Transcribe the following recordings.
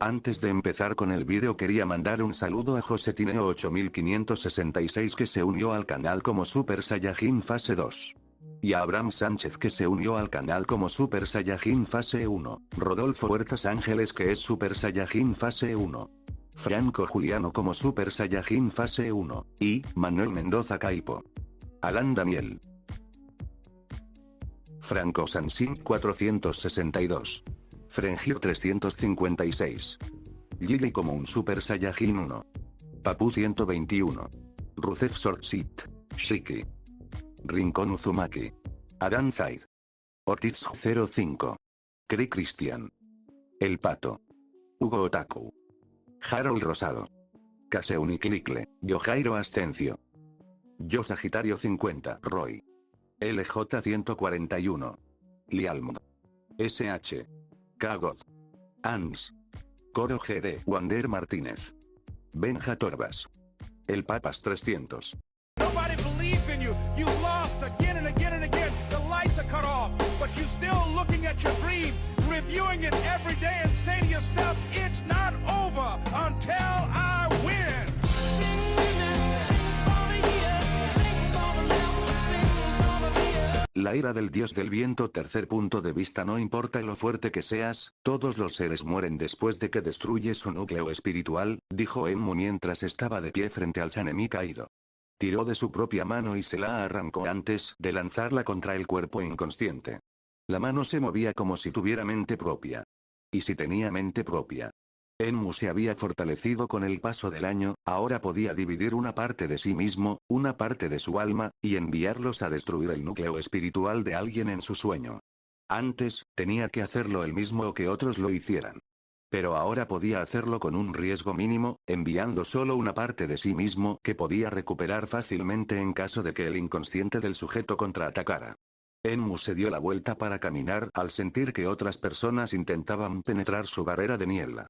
Antes de empezar con el vídeo quería mandar un saludo a Josetineo 8566 que se unió al canal como Super Saiyajin Fase 2. Y a Abraham Sánchez que se unió al canal como Super Saiyajin Fase 1, Rodolfo Huertas Ángeles que es Super Saiyajin Fase 1. Franco Juliano como Super Saiyajin Fase 1, y Manuel Mendoza Caipo. Alan Daniel. Franco Sansin 462. Frengio 356. Lily como un Super Saiyajin 1. Papu 121. Rusev Sortsit. Shiki. Rincón Uzumaki. Adam Zaid. Ortiz 05. Cri Cristian. El Pato. Hugo Otaku. Harold Rosado. Caseuniclicle, Yo Jairo Ascencio. Yo Sagitario 50, Roy. LJ 141. Lialmo. SH. Kagod. Ans. Coro GD. Wander Martínez. Benja Torbas. El Papas 300. Nobody believes in you. You lost again and again and again. The lights are cut off, but you're still looking at your dream, reviewing it every day and saying to yourself, it's not over until I win. La ira del dios del viento. Tercer punto de vista. No importa lo fuerte que seas, todos los seres mueren después de que destruyes su núcleo espiritual, dijo Enmu mientras estaba de pie frente al Sanemi caído. Tiró de su propia mano y se la arrancó antes de lanzarla contra el cuerpo inconsciente. La mano se movía como si tuviera mente propia. ¿Y si tenía mente propia? Enmu se había fortalecido con el paso del año, ahora podía dividir una parte de sí mismo, una parte de su alma, y enviarlos a destruir el núcleo espiritual de alguien en su sueño. Antes, tenía que hacerlo él mismo o que otros lo hicieran. Pero ahora podía hacerlo con un riesgo mínimo, enviando solo una parte de sí mismo que podía recuperar fácilmente en caso de que el inconsciente del sujeto contraatacara. Enmu se dio la vuelta para caminar al sentir que otras personas intentaban penetrar su barrera de niebla.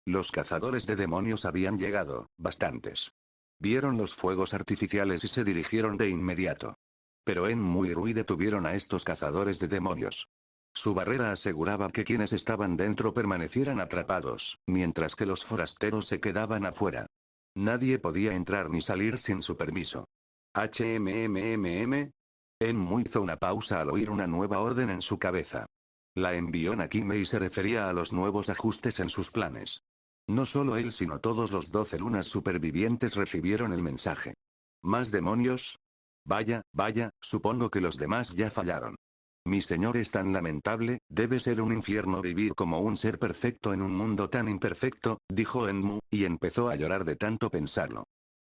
Los cazadores de demonios habían llegado, bastantes. Vieron los fuegos artificiales y se dirigieron de inmediato. Pero Enmu y Rui detuvieron a estos cazadores de demonios. Su barrera aseguraba que quienes estaban dentro permanecieran atrapados, mientras que los forasteros se quedaban afuera. Nadie podía entrar ni salir sin su permiso. HMMMM. Enmu hizo una pausa al oír una nueva orden en su cabeza. La envió Nakime y se refería a los nuevos ajustes en sus planes. No solo él sino todos los 12 lunas supervivientes recibieron el mensaje. ¿Más demonios? Vaya, supongo que los demás ya fallaron. Mi señor es tan lamentable, debe ser un infierno vivir como un ser perfecto en un mundo tan imperfecto, dijo Enmu, y empezó a llorar de tanto pensarlo.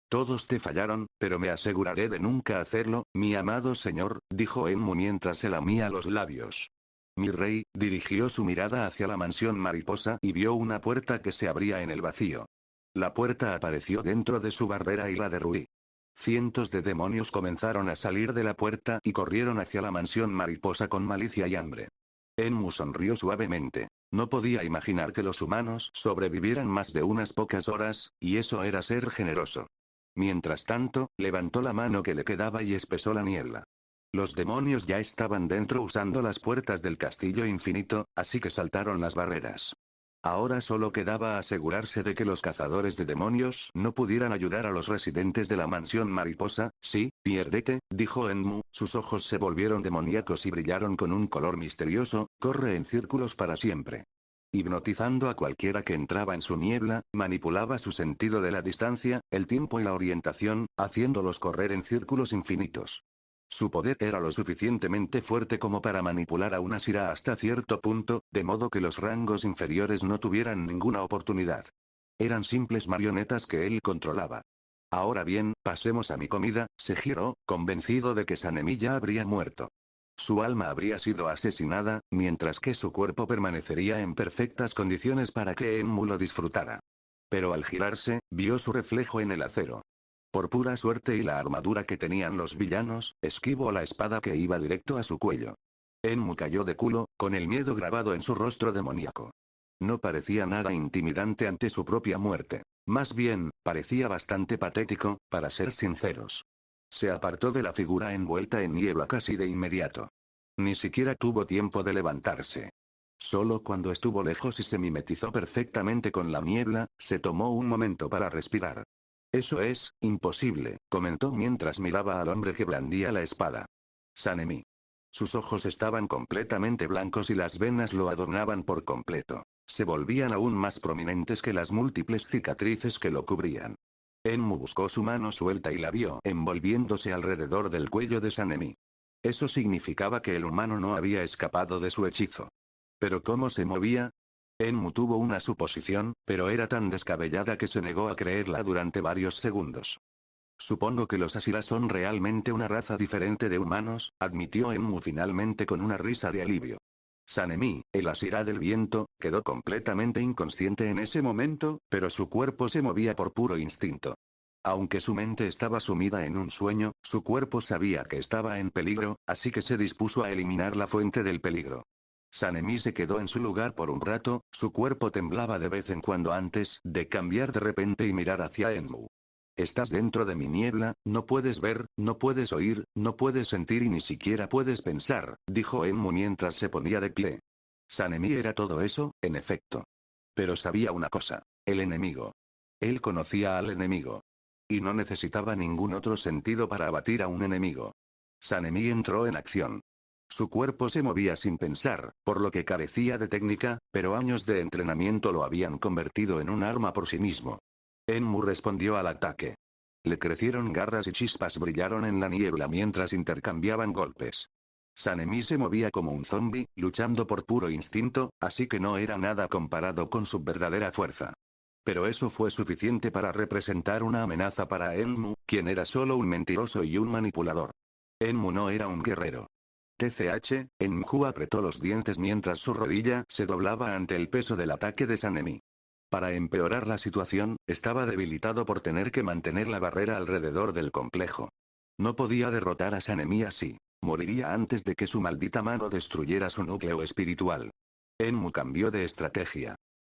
Todos te fallaron, pero me aseguraré de nunca hacerlo, mi amado señor, dijo Enmu mientras se lamía los labios. Mi rey, dirigió su mirada hacia la mansión mariposa y vio una puerta que se abría en el vacío. La puerta apareció dentro de su barrera y la de Rui. Cientos de demonios comenzaron a salir de la puerta y corrieron hacia la mansión mariposa con malicia y hambre. Enmu sonrió suavemente. No podía imaginar que los humanos sobrevivieran más de unas pocas horas, y eso era ser generoso. Mientras tanto, levantó la mano que le quedaba y espesó la niebla. Los demonios ya estaban dentro usando las puertas del castillo infinito, así que saltaron las barreras. Ahora solo quedaba asegurarse de que los cazadores de demonios no pudieran ayudar a los residentes de la mansión mariposa. Sí, piérdete, dijo Enmu, sus ojos se volvieron demoníacos y brillaron con un color misterioso, corre en círculos para siempre. Hipnotizando a cualquiera que entraba en su niebla, manipulaba su sentido de la distancia, el tiempo y la orientación, haciéndolos correr en círculos infinitos. Su poder era lo suficientemente fuerte como para manipular a una Sira hasta cierto punto, de modo que los rangos inferiores no tuvieran ninguna oportunidad. Eran simples marionetas que él controlaba. Ahora bien, pasemos a mi comida, se giró, convencido de que Sanemi ya habría muerto. Su alma habría sido asesinada, mientras que su cuerpo permanecería en perfectas condiciones para que Enmu lo disfrutara. Pero al girarse, vio su reflejo en el acero. Por pura suerte y la armadura que tenían los villanos, esquivó la espada que iba directo a su cuello. Enmu cayó de culo, con el miedo grabado en su rostro demoníaco. No parecía nada intimidante ante su propia muerte. Más bien, parecía bastante patético, para ser sinceros. Se apartó de la figura envuelta en niebla casi de inmediato. Ni siquiera tuvo tiempo de levantarse. Solo cuando estuvo lejos y se mimetizó perfectamente con la niebla, se tomó un momento para respirar. Eso es, imposible, comentó mientras miraba al hombre que blandía la espada. Sanemi. Sus ojos estaban completamente blancos y las venas lo adornaban por completo. Se volvían aún más prominentes que las múltiples cicatrices que lo cubrían. Enmu buscó su mano suelta y la vio envolviéndose alrededor del cuello de Sanemi. Eso significaba que el humano no había escapado de su hechizo. ¿Pero cómo se movía? Enmu tuvo una suposición, pero era tan descabellada que se negó a creerla durante varios segundos. Supongo que los Asira son realmente una raza diferente de humanos, admitió Enmu finalmente con una risa de alivio. Sanemi, el Asira del viento, quedó completamente inconsciente en ese momento, pero su cuerpo se movía por puro instinto. Aunque su mente estaba sumida en un sueño, su cuerpo sabía que estaba en peligro, así que se dispuso a eliminar la fuente del peligro. Sanemi se quedó en su lugar por un rato, su cuerpo temblaba de vez en cuando antes de cambiar de repente y mirar hacia Enmu. Estás dentro de mi niebla, no puedes ver, no puedes oír, no puedes sentir y ni siquiera puedes pensar, dijo Enmu mientras se ponía de pie. Sanemi era todo eso, en efecto. Pero sabía una cosa, el enemigo. Él conocía al enemigo. Y no necesitaba ningún otro sentido para abatir a un enemigo. Sanemi entró en acción. Su cuerpo se movía sin pensar, por lo que carecía de técnica, pero años de entrenamiento lo habían convertido en un arma por sí mismo. Enmu respondió al ataque. Le crecieron garras y chispas brillaron en la niebla mientras intercambiaban golpes. Sanemi se movía como un zombi, luchando por puro instinto, así que no era nada comparado con su verdadera fuerza. Pero eso fue suficiente para representar una amenaza para Enmu, quien era solo un mentiroso y un manipulador. Enmu no era un guerrero. TCH, Enmu apretó los dientes mientras su rodilla se doblaba ante el peso del ataque de Sanemi. Para empeorar la situación, estaba debilitado por tener que mantener la barrera alrededor del complejo. No podía derrotar a Sanemi así. Moriría antes de que su maldita mano destruyera su núcleo espiritual. Enmu cambió de estrategia.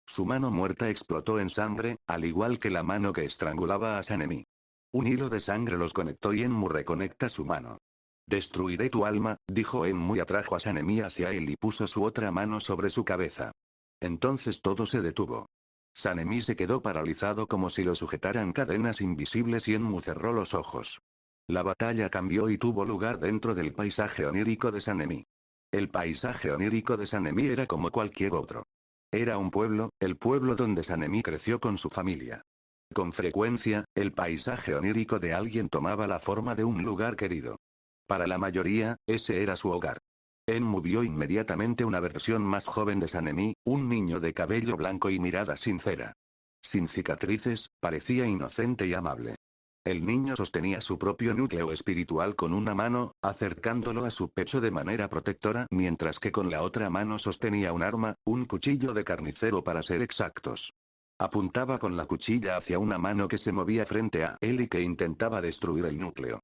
Su mano muerta explotó en sangre, al igual que la mano que estrangulaba a Sanemi. Un hilo de sangre los conectó y Enmu reconecta su mano. Destruiré tu alma, dijo Enmu y atrajo a Sanemi hacia él y puso su otra mano sobre su cabeza. Entonces todo se detuvo. Sanemi se quedó paralizado como si lo sujetaran cadenas invisibles y Enmu cerró los ojos. La batalla cambió y tuvo lugar dentro del paisaje onírico de Sanemi. El paisaje onírico de Sanemi era como cualquier otro. Era un pueblo, el pueblo donde Sanemi creció con su familia. Con frecuencia, el paisaje onírico de alguien tomaba la forma de un lugar querido. Para la mayoría, ese era su hogar. Enmu vio inmediatamente una versión más joven de Sanemi, un niño de cabello blanco y mirada sincera. Sin cicatrices, parecía inocente y amable. El niño sostenía su propio núcleo espiritual con una mano, acercándolo a su pecho de manera protectora, mientras que con la otra mano sostenía un arma, un cuchillo de carnicero para ser exactos. Apuntaba con la cuchilla hacia una mano que se movía frente a él y que intentaba destruir el núcleo.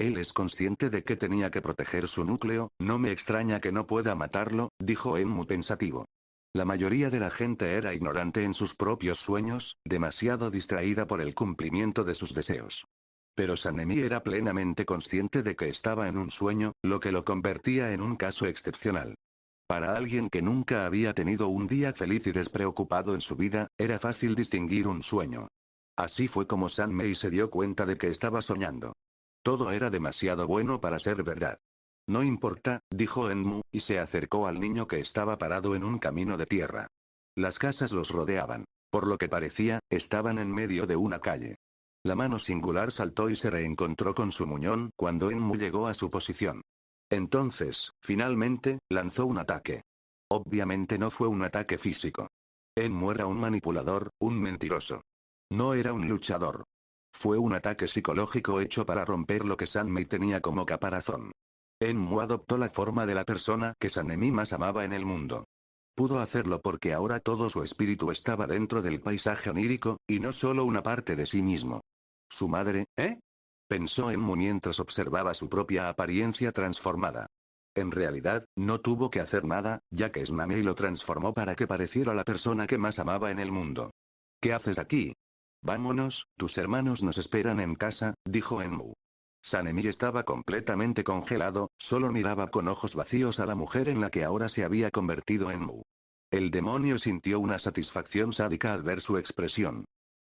Él es consciente de que tenía que proteger su núcleo, no me extraña que no pueda matarlo, dijo Enmu pensativo. La mayoría de la gente era ignorante en sus propios sueños, demasiado distraída por el cumplimiento de sus deseos. Pero Sanemi era plenamente consciente de que estaba en un sueño, lo que lo convertía en un caso excepcional. Para alguien que nunca había tenido un día feliz y despreocupado en su vida, era fácil distinguir un sueño. Así fue como Sanmei se dio cuenta de que estaba soñando. Todo era demasiado bueno para ser verdad. No importa, dijo Enmu, y se acercó al niño que estaba parado en un camino de tierra. Las casas los rodeaban. Por lo que parecía, estaban en medio de una calle. La mano singular saltó y se reencontró con su muñón cuando Enmu llegó a su posición. Entonces, finalmente, lanzó un ataque. Obviamente no fue un ataque físico. Enmu era un manipulador, un mentiroso. No era un luchador. Fue un ataque psicológico hecho para romper lo que Sanmei tenía como caparazón. Enmu adoptó la forma de la persona que Sanemi más amaba en el mundo. Pudo hacerlo porque ahora todo su espíritu estaba dentro del paisaje onírico, y no solo una parte de sí mismo. Su madre, pensó Enmu mientras observaba su propia apariencia transformada. En realidad, no tuvo que hacer nada, ya que Sanemi lo transformó para que pareciera la persona que más amaba en el mundo. ¿Qué haces aquí? Vámonos, tus hermanos nos esperan en casa, dijo Enmu. Sanemi estaba completamente congelado, solo miraba con ojos vacíos a la mujer en la que ahora se había convertido Enmu. El demonio sintió una satisfacción sádica al ver su expresión.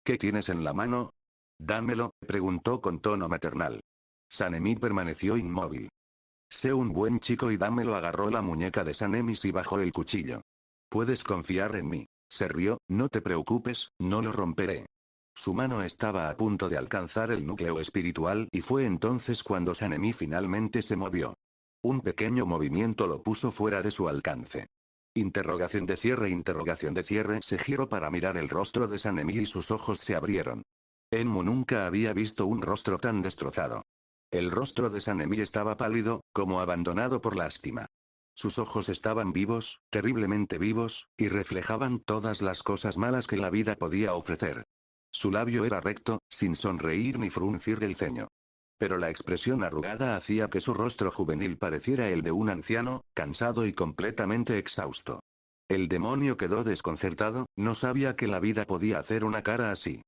¿Qué tienes en la mano? Dámelo, preguntó con tono maternal. Sanemi permaneció inmóvil. Sé un buen chico y dámelo. Agarró la muñeca de Sanemis y bajó el cuchillo. Puedes confiar en mí. Se rió, no te preocupes, no lo romperé. Su mano estaba a punto de alcanzar el núcleo espiritual y fue entonces cuando Sanemi finalmente se movió. Un pequeño movimiento lo puso fuera de su alcance. Interrogación de cierre. Se giró para mirar el rostro de Sanemi y sus ojos se abrieron. Enmu nunca había visto un rostro tan destrozado. El rostro de Sanemi estaba pálido, como abandonado por lástima. Sus ojos estaban vivos, terriblemente vivos, y reflejaban todas las cosas malas que la vida podía ofrecer. Su labio era recto, sin sonreír ni fruncir el ceño. Pero la expresión arrugada hacía que su rostro juvenil pareciera el de un anciano, cansado y completamente exhausto. El demonio quedó desconcertado, no sabía que la vida podía hacer una cara así.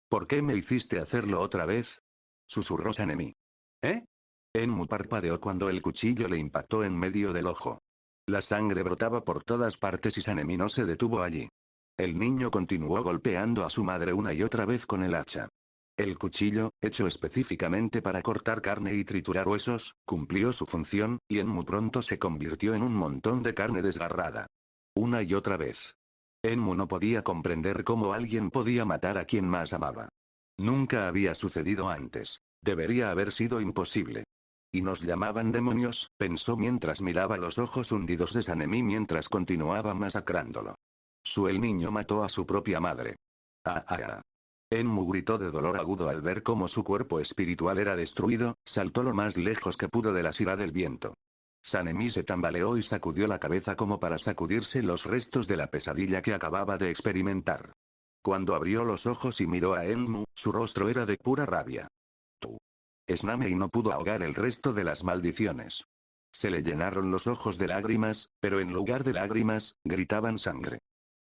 ¿Por qué me hiciste hacerlo otra vez? Susurró Sanemi. ¿Eh? Enmu parpadeó cuando el cuchillo le impactó en medio del ojo. La sangre brotaba por todas partes y Sanemi no se detuvo allí. El niño continuó golpeando a su madre una y otra vez con el hacha. El cuchillo, hecho específicamente para cortar carne y triturar huesos, cumplió su función, y Enmu pronto se convirtió en un montón de carne desgarrada. Una y otra vez. Enmu no podía comprender cómo alguien podía matar a quien más amaba. Nunca había sucedido antes. Debería haber sido imposible. Y nos llamaban demonios, pensó mientras miraba los ojos hundidos de Sanemi mientras continuaba masacrándolo. El niño mató a su propia madre. Enmu gritó de dolor agudo al ver cómo su cuerpo espiritual era destruido, saltó lo más lejos que pudo de la sira del viento. Sanemi se tambaleó y sacudió la cabeza como para sacudirse los restos de la pesadilla que acababa de experimentar. Cuando abrió los ojos y miró a Enmu, su rostro era de pura rabia. Snamei no pudo ahogar el resto de las maldiciones. Se le llenaron los ojos de lágrimas, pero en lugar de lágrimas, gritaban sangre.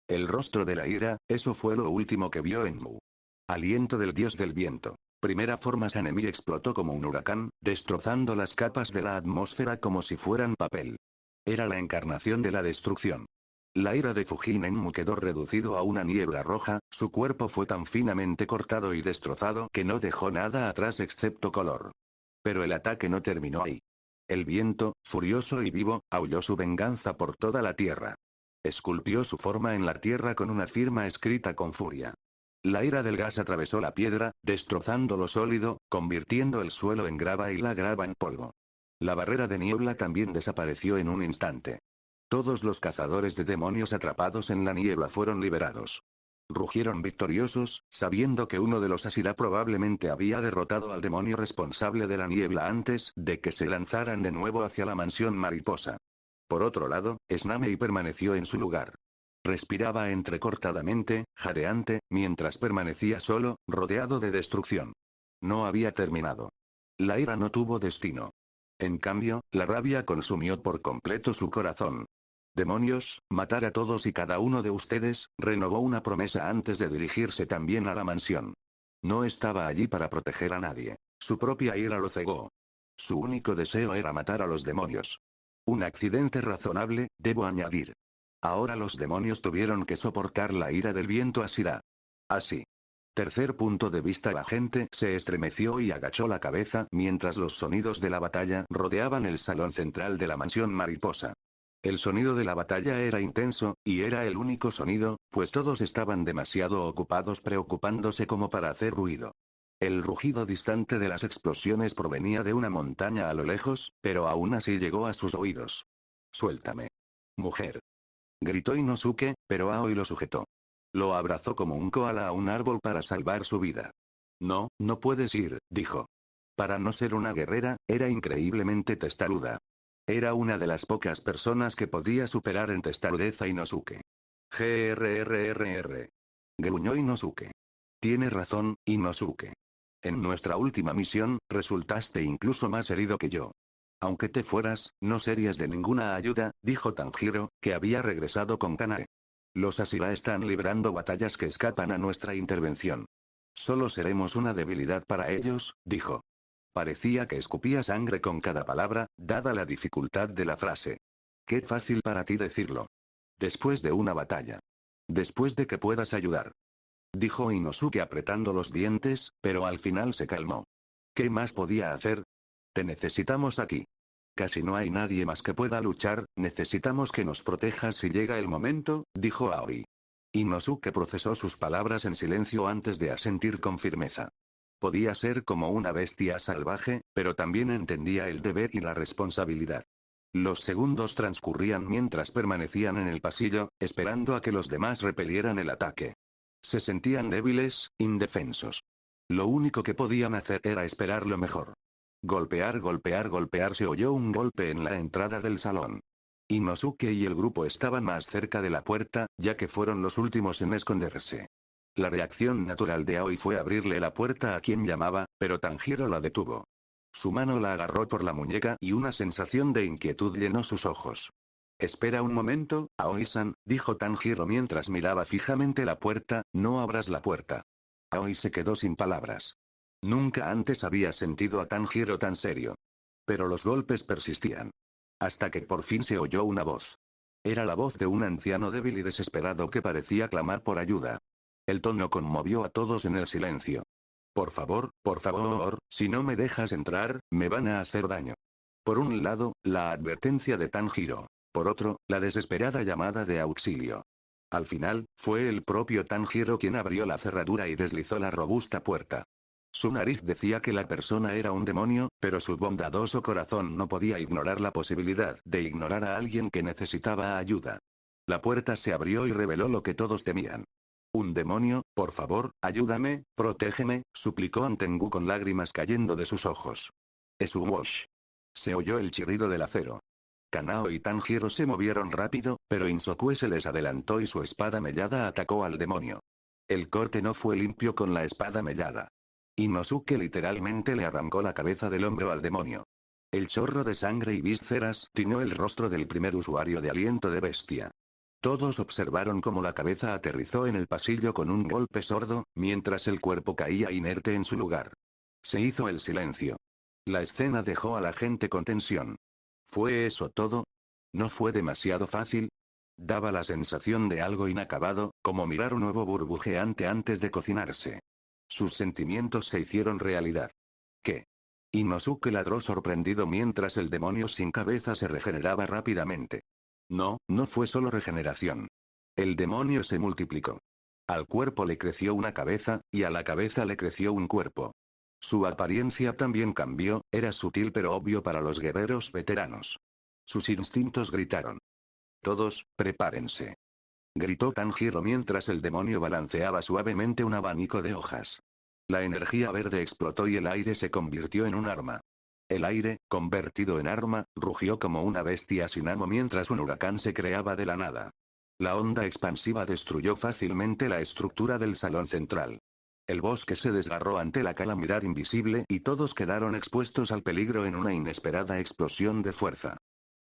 El rostro de la ira, eso fue lo último que vio Enmu. Aliento del dios del viento. Primera forma. Sanemi explotó como un huracán, destrozando las capas de la atmósfera como si fueran papel. Era la encarnación de la destrucción. La ira de Fujin Enmu quedó reducido a una niebla roja, su cuerpo fue tan finamente cortado y destrozado que no dejó nada atrás excepto color. Pero el ataque no terminó ahí. El viento, furioso y vivo, aulló su venganza por toda la tierra. Esculpió su forma en la tierra con una firma escrita con furia. La ira del gas atravesó la piedra, destrozando lo sólido, convirtiendo el suelo en grava y la grava en polvo. La barrera de niebla también desapareció en un instante. Todos los cazadores de demonios atrapados en la niebla fueron liberados. Rugieron victoriosos, sabiendo que uno de los Asira probablemente había derrotado al demonio responsable de la niebla antes de que se lanzaran de nuevo hacia la mansión mariposa. Por otro lado, Snamei permaneció en su lugar. Respiraba entrecortadamente, jadeante, mientras permanecía solo, rodeado de destrucción. No había terminado. La ira no tuvo destino. En cambio, la rabia consumió por completo su corazón. Demonios, matar a todos y cada uno de ustedes, renovó una promesa antes de dirigirse también a la mansión. No estaba allí para proteger a nadie. Su propia ira lo cegó. Su único deseo era matar a los demonios. Un accidente razonable, debo añadir. Ahora los demonios tuvieron que soportar la ira del viento Asira. Así. Tercer punto de vista. La gente se estremeció y agachó la cabeza mientras los sonidos de la batalla rodeaban el salón central de la mansión mariposa. El sonido de la batalla era intenso, y era el único sonido, pues todos estaban demasiado ocupados preocupándose como para hacer ruido. El rugido distante de las explosiones provenía de una montaña a lo lejos, pero aún así llegó a sus oídos. «Suéltame. Mujer», gritó Inosuke, pero Aoi lo sujetó. Lo abrazó como un koala a un árbol para salvar su vida. «No, no puedes ir», dijo. Para no ser una guerrera, era increíblemente testaruda. Era una de las pocas personas que podía superar en testarudez a Inosuke. «Grrrrr», gruñó Inosuke. «Tiene razón, Inosuke. En nuestra última misión, resultaste incluso más herido que yo. Aunque te fueras, no serías de ninguna ayuda», dijo Tanjiro, que había regresado con Kanae. «Los Asira están librando batallas que escapan a nuestra intervención. Solo seremos una debilidad para ellos», dijo. Parecía que escupía sangre con cada palabra, dada la dificultad de la frase. «Qué fácil para ti decirlo». Después de una batalla. Después de que puedas ayudar. Dijo Inosuke apretando los dientes, pero al final se calmó. ¿Qué más podía hacer? Te necesitamos aquí. Casi no hay nadie más que pueda luchar, necesitamos que nos protejas si llega el momento, dijo Aoi. Inosuke procesó sus palabras en silencio antes de asentir con firmeza. Podía ser como una bestia salvaje, pero también entendía el deber y la responsabilidad. Los segundos transcurrían mientras permanecían en el pasillo, esperando a que los demás repelieran el ataque. Se sentían débiles, indefensos. Lo único que podían hacer era esperar lo mejor. Golpear, golpear, golpear. Se oyó un golpe en la entrada del salón. Inosuke y el grupo estaban más cerca de la puerta, ya que fueron los últimos en esconderse. La reacción natural de Aoi fue abrirle la puerta a quien llamaba, pero Tanjiro la detuvo. Su mano la agarró por la muñeca y una sensación de inquietud llenó sus ojos. Espera un momento, Aoi-san, dijo Tanjiro mientras miraba fijamente la puerta, no abras la puerta. Aoi se quedó sin palabras. Nunca antes había sentido a Tanjiro tan serio. Pero los golpes persistían. Hasta que por fin se oyó una voz. Era la voz de un anciano débil y desesperado que parecía clamar por ayuda. El tono conmovió a todos en el silencio. Por favor, si no me dejas entrar, me van a hacer daño. Por un lado, la advertencia de Tanjiro. Por otro, la desesperada llamada de auxilio. Al final, fue el propio Tanjiro quien abrió la cerradura y deslizó la robusta puerta. Su nariz decía que la persona era un demonio, pero su bondadoso corazón no podía ignorar la posibilidad de ignorar a alguien que necesitaba ayuda. La puerta se abrió y reveló lo que todos temían. Un demonio, por favor, ayúdame, protégeme, suplicó Antengu con lágrimas cayendo de sus ojos. Es un wash. Se oyó el chirrido del acero. Kanao y Tanjiro se movieron rápido, pero Insokue se les adelantó y su espada mellada atacó al demonio. El corte no fue limpio con la espada mellada. Inosuke literalmente le arrancó la cabeza del hombro al demonio. El chorro de sangre y vísceras tiñó el rostro del primer usuario de aliento de bestia. Todos observaron cómo la cabeza aterrizó en el pasillo con un golpe sordo, mientras el cuerpo caía inerte en su lugar. Se hizo el silencio. La escena dejó a la gente con tensión. ¿Fue eso todo? ¿No fue demasiado fácil? Daba la sensación de algo inacabado, como mirar un huevo burbujeante antes de cocinarse. Sus sentimientos se hicieron realidad. ¿Qué? Inosuke ladró sorprendido mientras el demonio sin cabeza se regeneraba rápidamente. No, no fue solo regeneración. El demonio se multiplicó. Al cuerpo le creció una cabeza, y a la cabeza le creció un cuerpo. Su apariencia también cambió, era sutil pero obvio para los guerreros veteranos. Sus instintos gritaron. Todos, prepárense. Gritó Tanjiro mientras el demonio balanceaba suavemente un abanico de hojas. La energía verde explotó y el aire se convirtió en un arma. El aire, convertido en arma, rugió como una bestia sin amo mientras un huracán se creaba de la nada. La onda expansiva destruyó fácilmente la estructura del salón central. El bosque se desgarró ante la calamidad invisible y todos quedaron expuestos al peligro en una inesperada explosión de fuerza.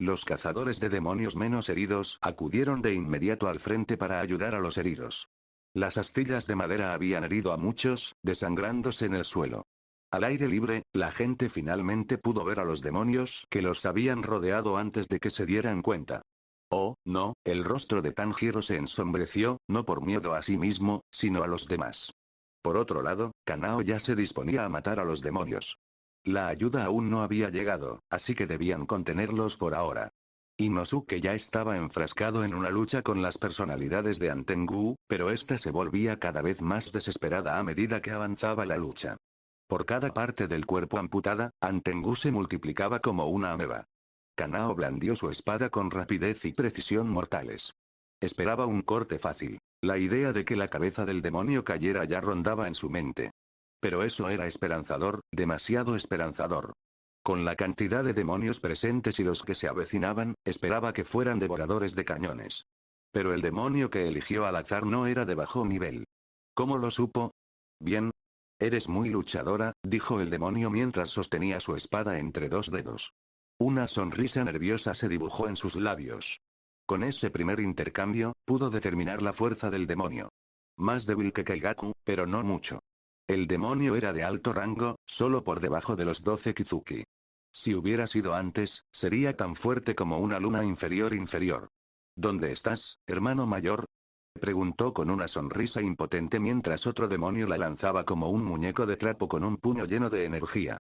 Los cazadores de demonios menos heridos acudieron de inmediato al frente para ayudar a los heridos. Las astillas de madera habían herido a muchos, desangrándose en el suelo. Al aire libre, la gente finalmente pudo ver a los demonios que los habían rodeado antes de que se dieran cuenta. Oh, no, el rostro de Tanjiro se ensombreció, no por miedo a sí mismo, sino a los demás. Por otro lado, Kanao ya se disponía a matar a los demonios. La ayuda aún no había llegado, así que debían contenerlos por ahora. Inosuke ya estaba enfrascado en una lucha con las personalidades de Antengu, pero esta se volvía cada vez más desesperada a medida que avanzaba la lucha. Por cada parte del cuerpo amputada, Antengu se multiplicaba como una ameba. Kanao blandió su espada con rapidez y precisión mortales. Esperaba un corte fácil. La idea de que la cabeza del demonio cayera ya rondaba en su mente. Pero eso era esperanzador, demasiado esperanzador. Con la cantidad de demonios presentes y los que se avecinaban, esperaba que fueran devoradores de cañones. Pero el demonio que eligió al azar no era de bajo nivel. ¿Cómo lo supo? Bien. Eres muy luchadora, dijo el demonio mientras sostenía su espada entre dos dedos. Una sonrisa nerviosa se dibujó en sus labios. Con ese primer intercambio, pudo determinar la fuerza del demonio. Más débil que Kaigaku, pero no mucho. El demonio era de alto rango, solo por debajo de los 12 Kizuki. Si hubiera sido antes, sería tan fuerte como una luna inferior. ¿Dónde estás, hermano mayor? Preguntó con una sonrisa impotente mientras otro demonio la lanzaba como un muñeco de trapo con un puño lleno de energía.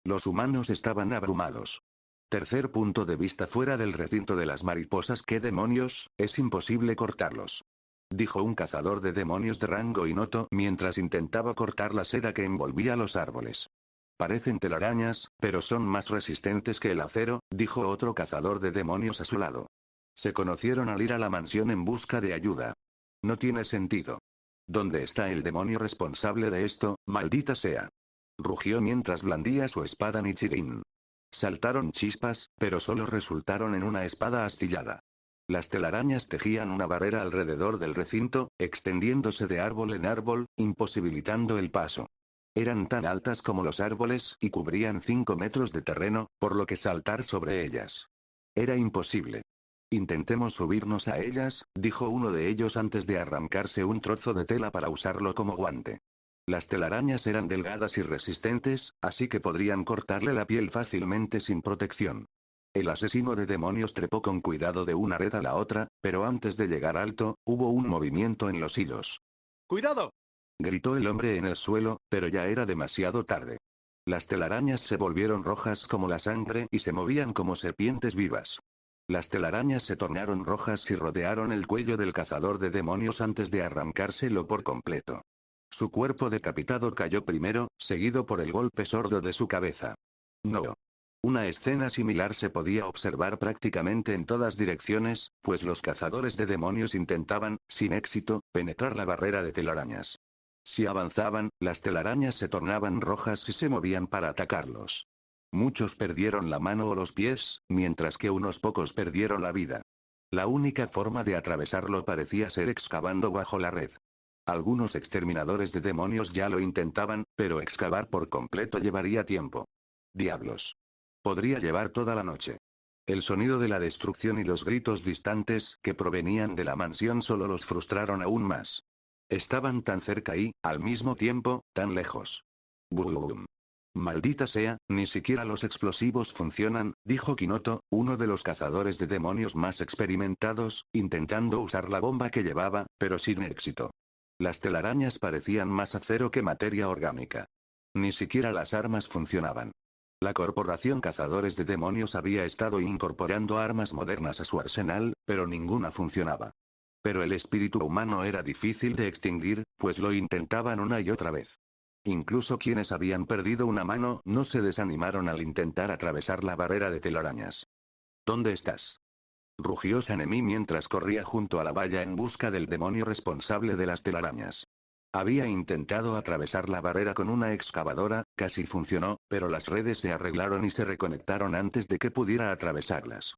Los humanos estaban abrumados. Tercer punto de vista fuera del recinto de las mariposas. ¿Qué demonios? Es imposible cortarlos. Dijo un cazador de demonios de rango Inoto mientras intentaba cortar la seda que envolvía los árboles. Parecen telarañas, pero son más resistentes que el acero, dijo otro cazador de demonios a su lado. Se conocieron al ir a la mansión en busca de ayuda. No tiene sentido. ¿Dónde está el demonio responsable de esto, maldita sea? Rugió mientras blandía su espada Nichirin. Saltaron chispas, pero solo resultaron en una espada astillada. Las telarañas tejían una barrera alrededor del recinto, extendiéndose de árbol en árbol, imposibilitando el paso. Eran tan altas como los árboles y cubrían 5 metros de terreno, por lo que saltar sobre ellas era imposible. Intentemos subirnos a ellas, dijo uno de ellos antes de arrancarse un trozo de tela para usarlo como guante. Las telarañas eran delgadas y resistentes, así que podrían cortarle la piel fácilmente sin protección. El asesino de demonios trepó con cuidado de una red a la otra, pero antes de llegar alto, hubo un movimiento en los hilos. ¡Cuidado! Gritó el hombre en el suelo, pero ya era demasiado tarde. Las telarañas se volvieron rojas como la sangre y se movían como serpientes vivas. Las telarañas se tornaron rojas y rodearon el cuello del cazador de demonios antes de arrancárselo por completo. Su cuerpo decapitado cayó primero, seguido por el golpe sordo de su cabeza. No. Una escena similar se podía observar prácticamente en todas direcciones, pues los cazadores de demonios intentaban, sin éxito, penetrar la barrera de telarañas. Si avanzaban, las telarañas se tornaban rojas y se movían para atacarlos. Muchos perdieron la mano o los pies, mientras que unos pocos perdieron la vida. La única forma de atravesarlo parecía ser excavando bajo la red. Algunos exterminadores de demonios ya lo intentaban, pero excavar por completo llevaría tiempo. Diablos. Podría llevar toda la noche. El sonido de la destrucción y los gritos distantes que provenían de la mansión solo los frustraron aún más. Estaban tan cerca y, al mismo tiempo, tan lejos. ¡Bum! Maldita sea, ni siquiera los explosivos funcionan, dijo Kinoto, uno de los cazadores de demonios más experimentados, intentando usar la bomba que llevaba, pero sin éxito. Las telarañas parecían más acero que materia orgánica. Ni siquiera las armas funcionaban. La corporación Cazadores de Demonios había estado incorporando armas modernas a su arsenal, pero ninguna funcionaba. Pero el espíritu humano era difícil de extinguir, pues lo intentaban una y otra vez. Incluso quienes habían perdido una mano no se desanimaron al intentar atravesar la barrera de telarañas. ¿Dónde estás? Rugió Sanemi mientras corría junto a la valla en busca del demonio responsable de las telarañas. Había intentado atravesar la barrera con una excavadora, casi funcionó, pero las redes se arreglaron y se reconectaron antes de que pudiera atravesarlas.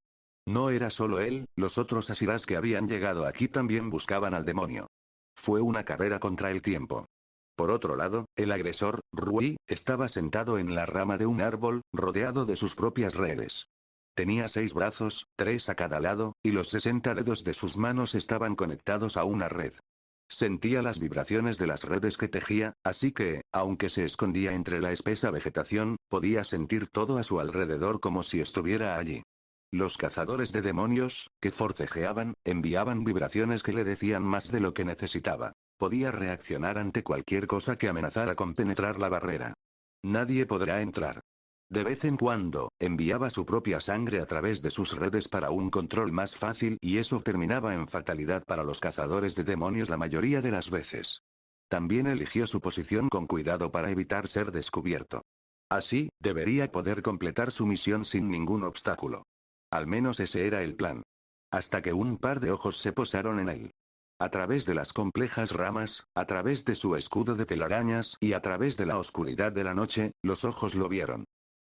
No era solo él, los otros Asiras que habían llegado aquí también buscaban al demonio. Fue una carrera contra el tiempo. Por otro lado, el agresor, Rui, estaba sentado en la rama de un árbol, rodeado de sus propias redes. Tenía 6 brazos, 3 a cada lado, y los 60 dedos de sus manos estaban conectados a una red. Sentía las vibraciones de las redes que tejía, así que, aunque se escondía entre la espesa vegetación, podía sentir todo a su alrededor como si estuviera allí. Los cazadores de demonios, que forcejeaban, enviaban vibraciones que le decían más de lo que necesitaba. Podía reaccionar ante cualquier cosa que amenazara con penetrar la barrera. Nadie podrá entrar. De vez en cuando, enviaba su propia sangre a través de sus redes para un control más fácil y eso terminaba en fatalidad para los cazadores de demonios la mayoría de las veces. También eligió su posición con cuidado para evitar ser descubierto. Así, debería poder completar su misión sin ningún obstáculo. Al menos ese era el plan. Hasta que un par de ojos se posaron en él. A través de las complejas ramas, a través de su escudo de telarañas y a través de la oscuridad de la noche, los ojos lo vieron.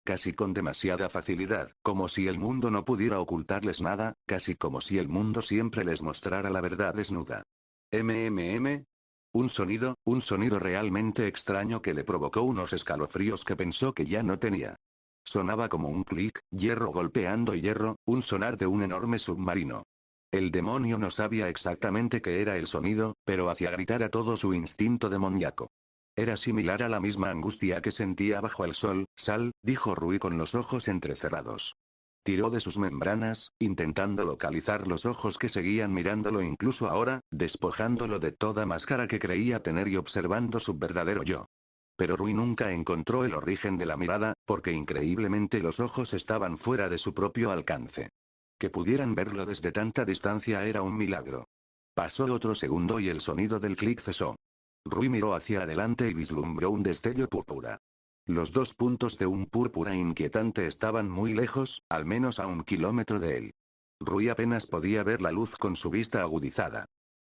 Casi con demasiada facilidad, como si el mundo no pudiera ocultarles nada, casi como si el mundo siempre les mostrara la verdad desnuda. Un sonido realmente extraño que le provocó unos escalofríos que pensó que ya no tenía. Sonaba como un clic, hierro golpeando hierro, un sonar de un enorme submarino. El demonio no sabía exactamente qué era el sonido, pero hacía gritar a todo su instinto demoníaco. Era similar a la misma angustia que sentía bajo el sol. Sal, dijo Rui con los ojos entrecerrados. Tiró de sus membranas, intentando localizar los ojos que seguían mirándolo incluso ahora, despojándolo de toda máscara que creía tener y observando su verdadero yo. Pero Rui nunca encontró el origen de la mirada, porque increíblemente los ojos estaban fuera de su propio alcance. Que pudieran verlo desde tanta distancia era un milagro. Pasó otro segundo y el sonido del clic cesó. Rui miró hacia adelante y vislumbró un destello púrpura. Los 2 puntos de un púrpura inquietante estaban muy lejos, al menos a 1 kilómetro de él. Rui apenas podía ver la luz con su vista agudizada.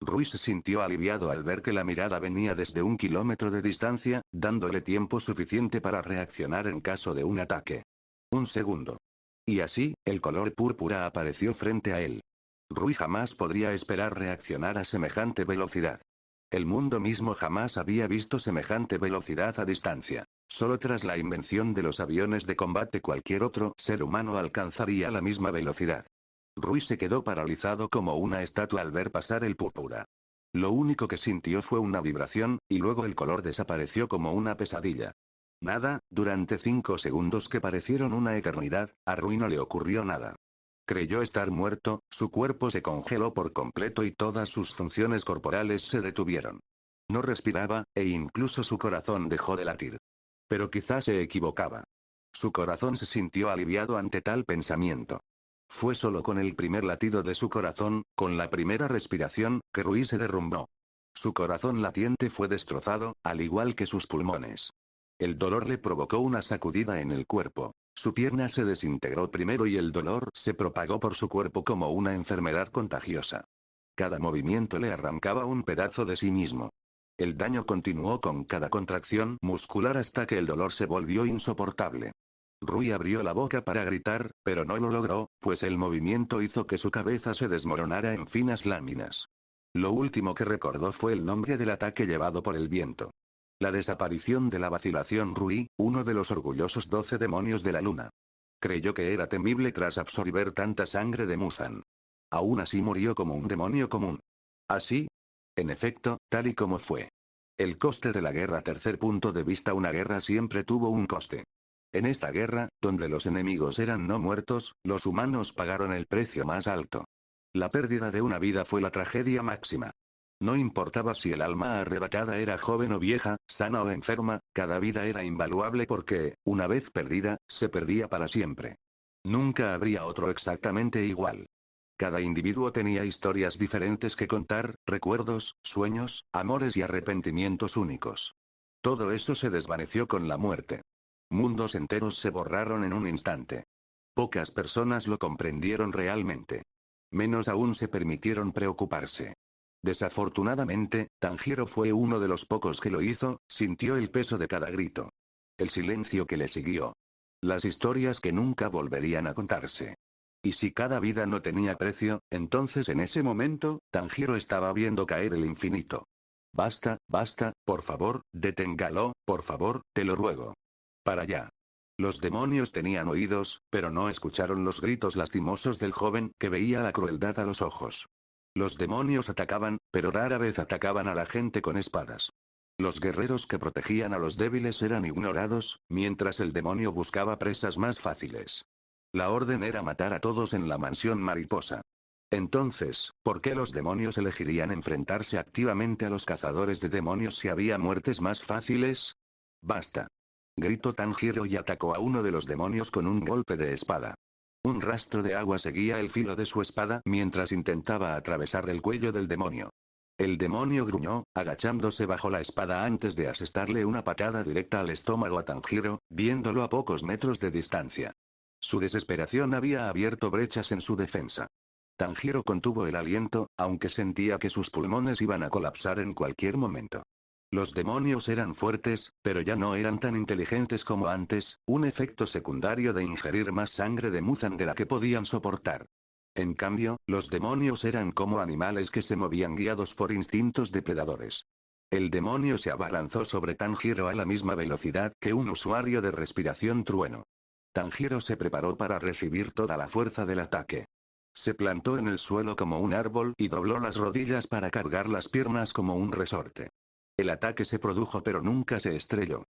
Rui se sintió aliviado al ver que la mirada venía desde 1 kilómetro de distancia, dándole tiempo suficiente para reaccionar en caso de un ataque. 1 segundo. Y así, el color púrpura apareció frente a él. Rui jamás podría esperar reaccionar a semejante velocidad. El mundo mismo jamás había visto semejante velocidad a distancia. Solo tras la invención de los aviones de combate cualquier otro ser humano alcanzaría la misma velocidad. Rui se quedó paralizado como una estatua al ver pasar el púrpura. Lo único que sintió fue una vibración, y luego el color desapareció como una pesadilla. Nada, durante 5 segundos que parecieron una eternidad, a Rui no le ocurrió nada. Creyó estar muerto, su cuerpo se congeló por completo y todas sus funciones corporales se detuvieron. No respiraba, e incluso su corazón dejó de latir. Pero quizás se equivocaba. Su corazón se sintió aliviado ante tal pensamiento. Fue solo con el primer latido de su corazón, con la primera respiración, que Rui se derrumbó. Su corazón latiente fue destrozado, al igual que sus pulmones. El dolor le provocó una sacudida en el cuerpo. Su pierna se desintegró primero y el dolor se propagó por su cuerpo como una enfermedad contagiosa. Cada movimiento le arrancaba un pedazo de sí mismo. El daño continuó con cada contracción muscular hasta que el dolor se volvió insoportable. Rui abrió la boca para gritar, pero no lo logró, pues el movimiento hizo que su cabeza se desmoronara en finas láminas. Lo último que recordó fue el nombre del ataque llevado por el viento. La desaparición de la vacilación Rui, uno de los orgullosos 12 demonios de la luna. Creyó que era temible tras absorber tanta sangre de Muzan. Aún así murió como un demonio común. ¿Así? En efecto, tal y como fue. El coste de la guerra. Tercer punto de vista. Una guerra siempre tuvo un coste. En esta guerra, donde los enemigos eran no muertos, los humanos pagaron el precio más alto. La pérdida de una vida fue la tragedia máxima. No importaba si el alma arrebatada era joven o vieja, sana o enferma, cada vida era invaluable porque, una vez perdida, se perdía para siempre. Nunca habría otro exactamente igual. Cada individuo tenía historias diferentes que contar, recuerdos, sueños, amores y arrepentimientos únicos. Todo eso se desvaneció con la muerte. Mundos enteros se borraron en un instante. Pocas personas lo comprendieron realmente. Menos aún se permitieron preocuparse. Desafortunadamente, Tanjiro fue uno de los pocos que lo hizo, sintió el peso de cada grito. El silencio que le siguió. Las historias que nunca volverían a contarse. Y si cada vida no tenía precio, entonces en ese momento, Tanjiro estaba viendo caer el infinito. Basta, basta, por favor, deténgalo, por favor, te lo ruego. Para allá. Los demonios tenían oídos, pero no escucharon los gritos lastimosos del joven que veía la crueldad a los ojos. Los demonios atacaban, pero rara vez atacaban a la gente con espadas. Los guerreros que protegían a los débiles eran ignorados, mientras el demonio buscaba presas más fáciles. La orden era matar a todos en la mansión mariposa. Entonces, ¿por qué los demonios elegirían enfrentarse activamente a los cazadores de demonios si había muertes más fáciles? Basta. Gritó Tanjiro y atacó a uno de los demonios con un golpe de espada. Un rastro de agua seguía el filo de su espada mientras intentaba atravesar el cuello del demonio. El demonio gruñó, agachándose bajo la espada antes de asestarle una patada directa al estómago a Tanjiro, viéndolo a pocos metros de distancia. Su desesperación había abierto brechas en su defensa. Tanjiro contuvo el aliento, aunque sentía que sus pulmones iban a colapsar en cualquier momento. Los demonios eran fuertes, pero ya no eran tan inteligentes como antes, un efecto secundario de ingerir más sangre de Muzan de la que podían soportar. En cambio, los demonios eran como animales que se movían guiados por instintos depredadores. El demonio se abalanzó sobre Tanjiro a la misma velocidad que un usuario de respiración trueno. Tanjiro se preparó para recibir toda la fuerza del ataque. Se plantó en el suelo como un árbol y dobló las rodillas para cargar las piernas como un resorte. El ataque se produjo pero nunca se estrelló.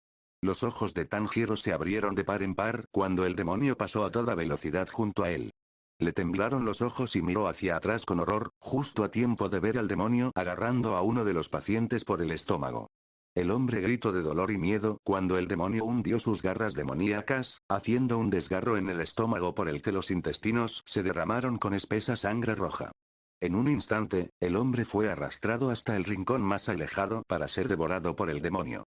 Los ojos de Tanjiro se abrieron de par en par cuando el demonio pasó a toda velocidad junto a él. Le temblaron los ojos y miró hacia atrás con horror, justo a tiempo de ver al demonio agarrando a uno de los pacientes por el estómago. El hombre gritó de dolor y miedo cuando el demonio hundió sus garras demoníacas, haciendo un desgarro en el estómago por el que los intestinos se derramaron con espesa sangre roja. En un instante, el hombre fue arrastrado hasta el rincón más alejado para ser devorado por el demonio.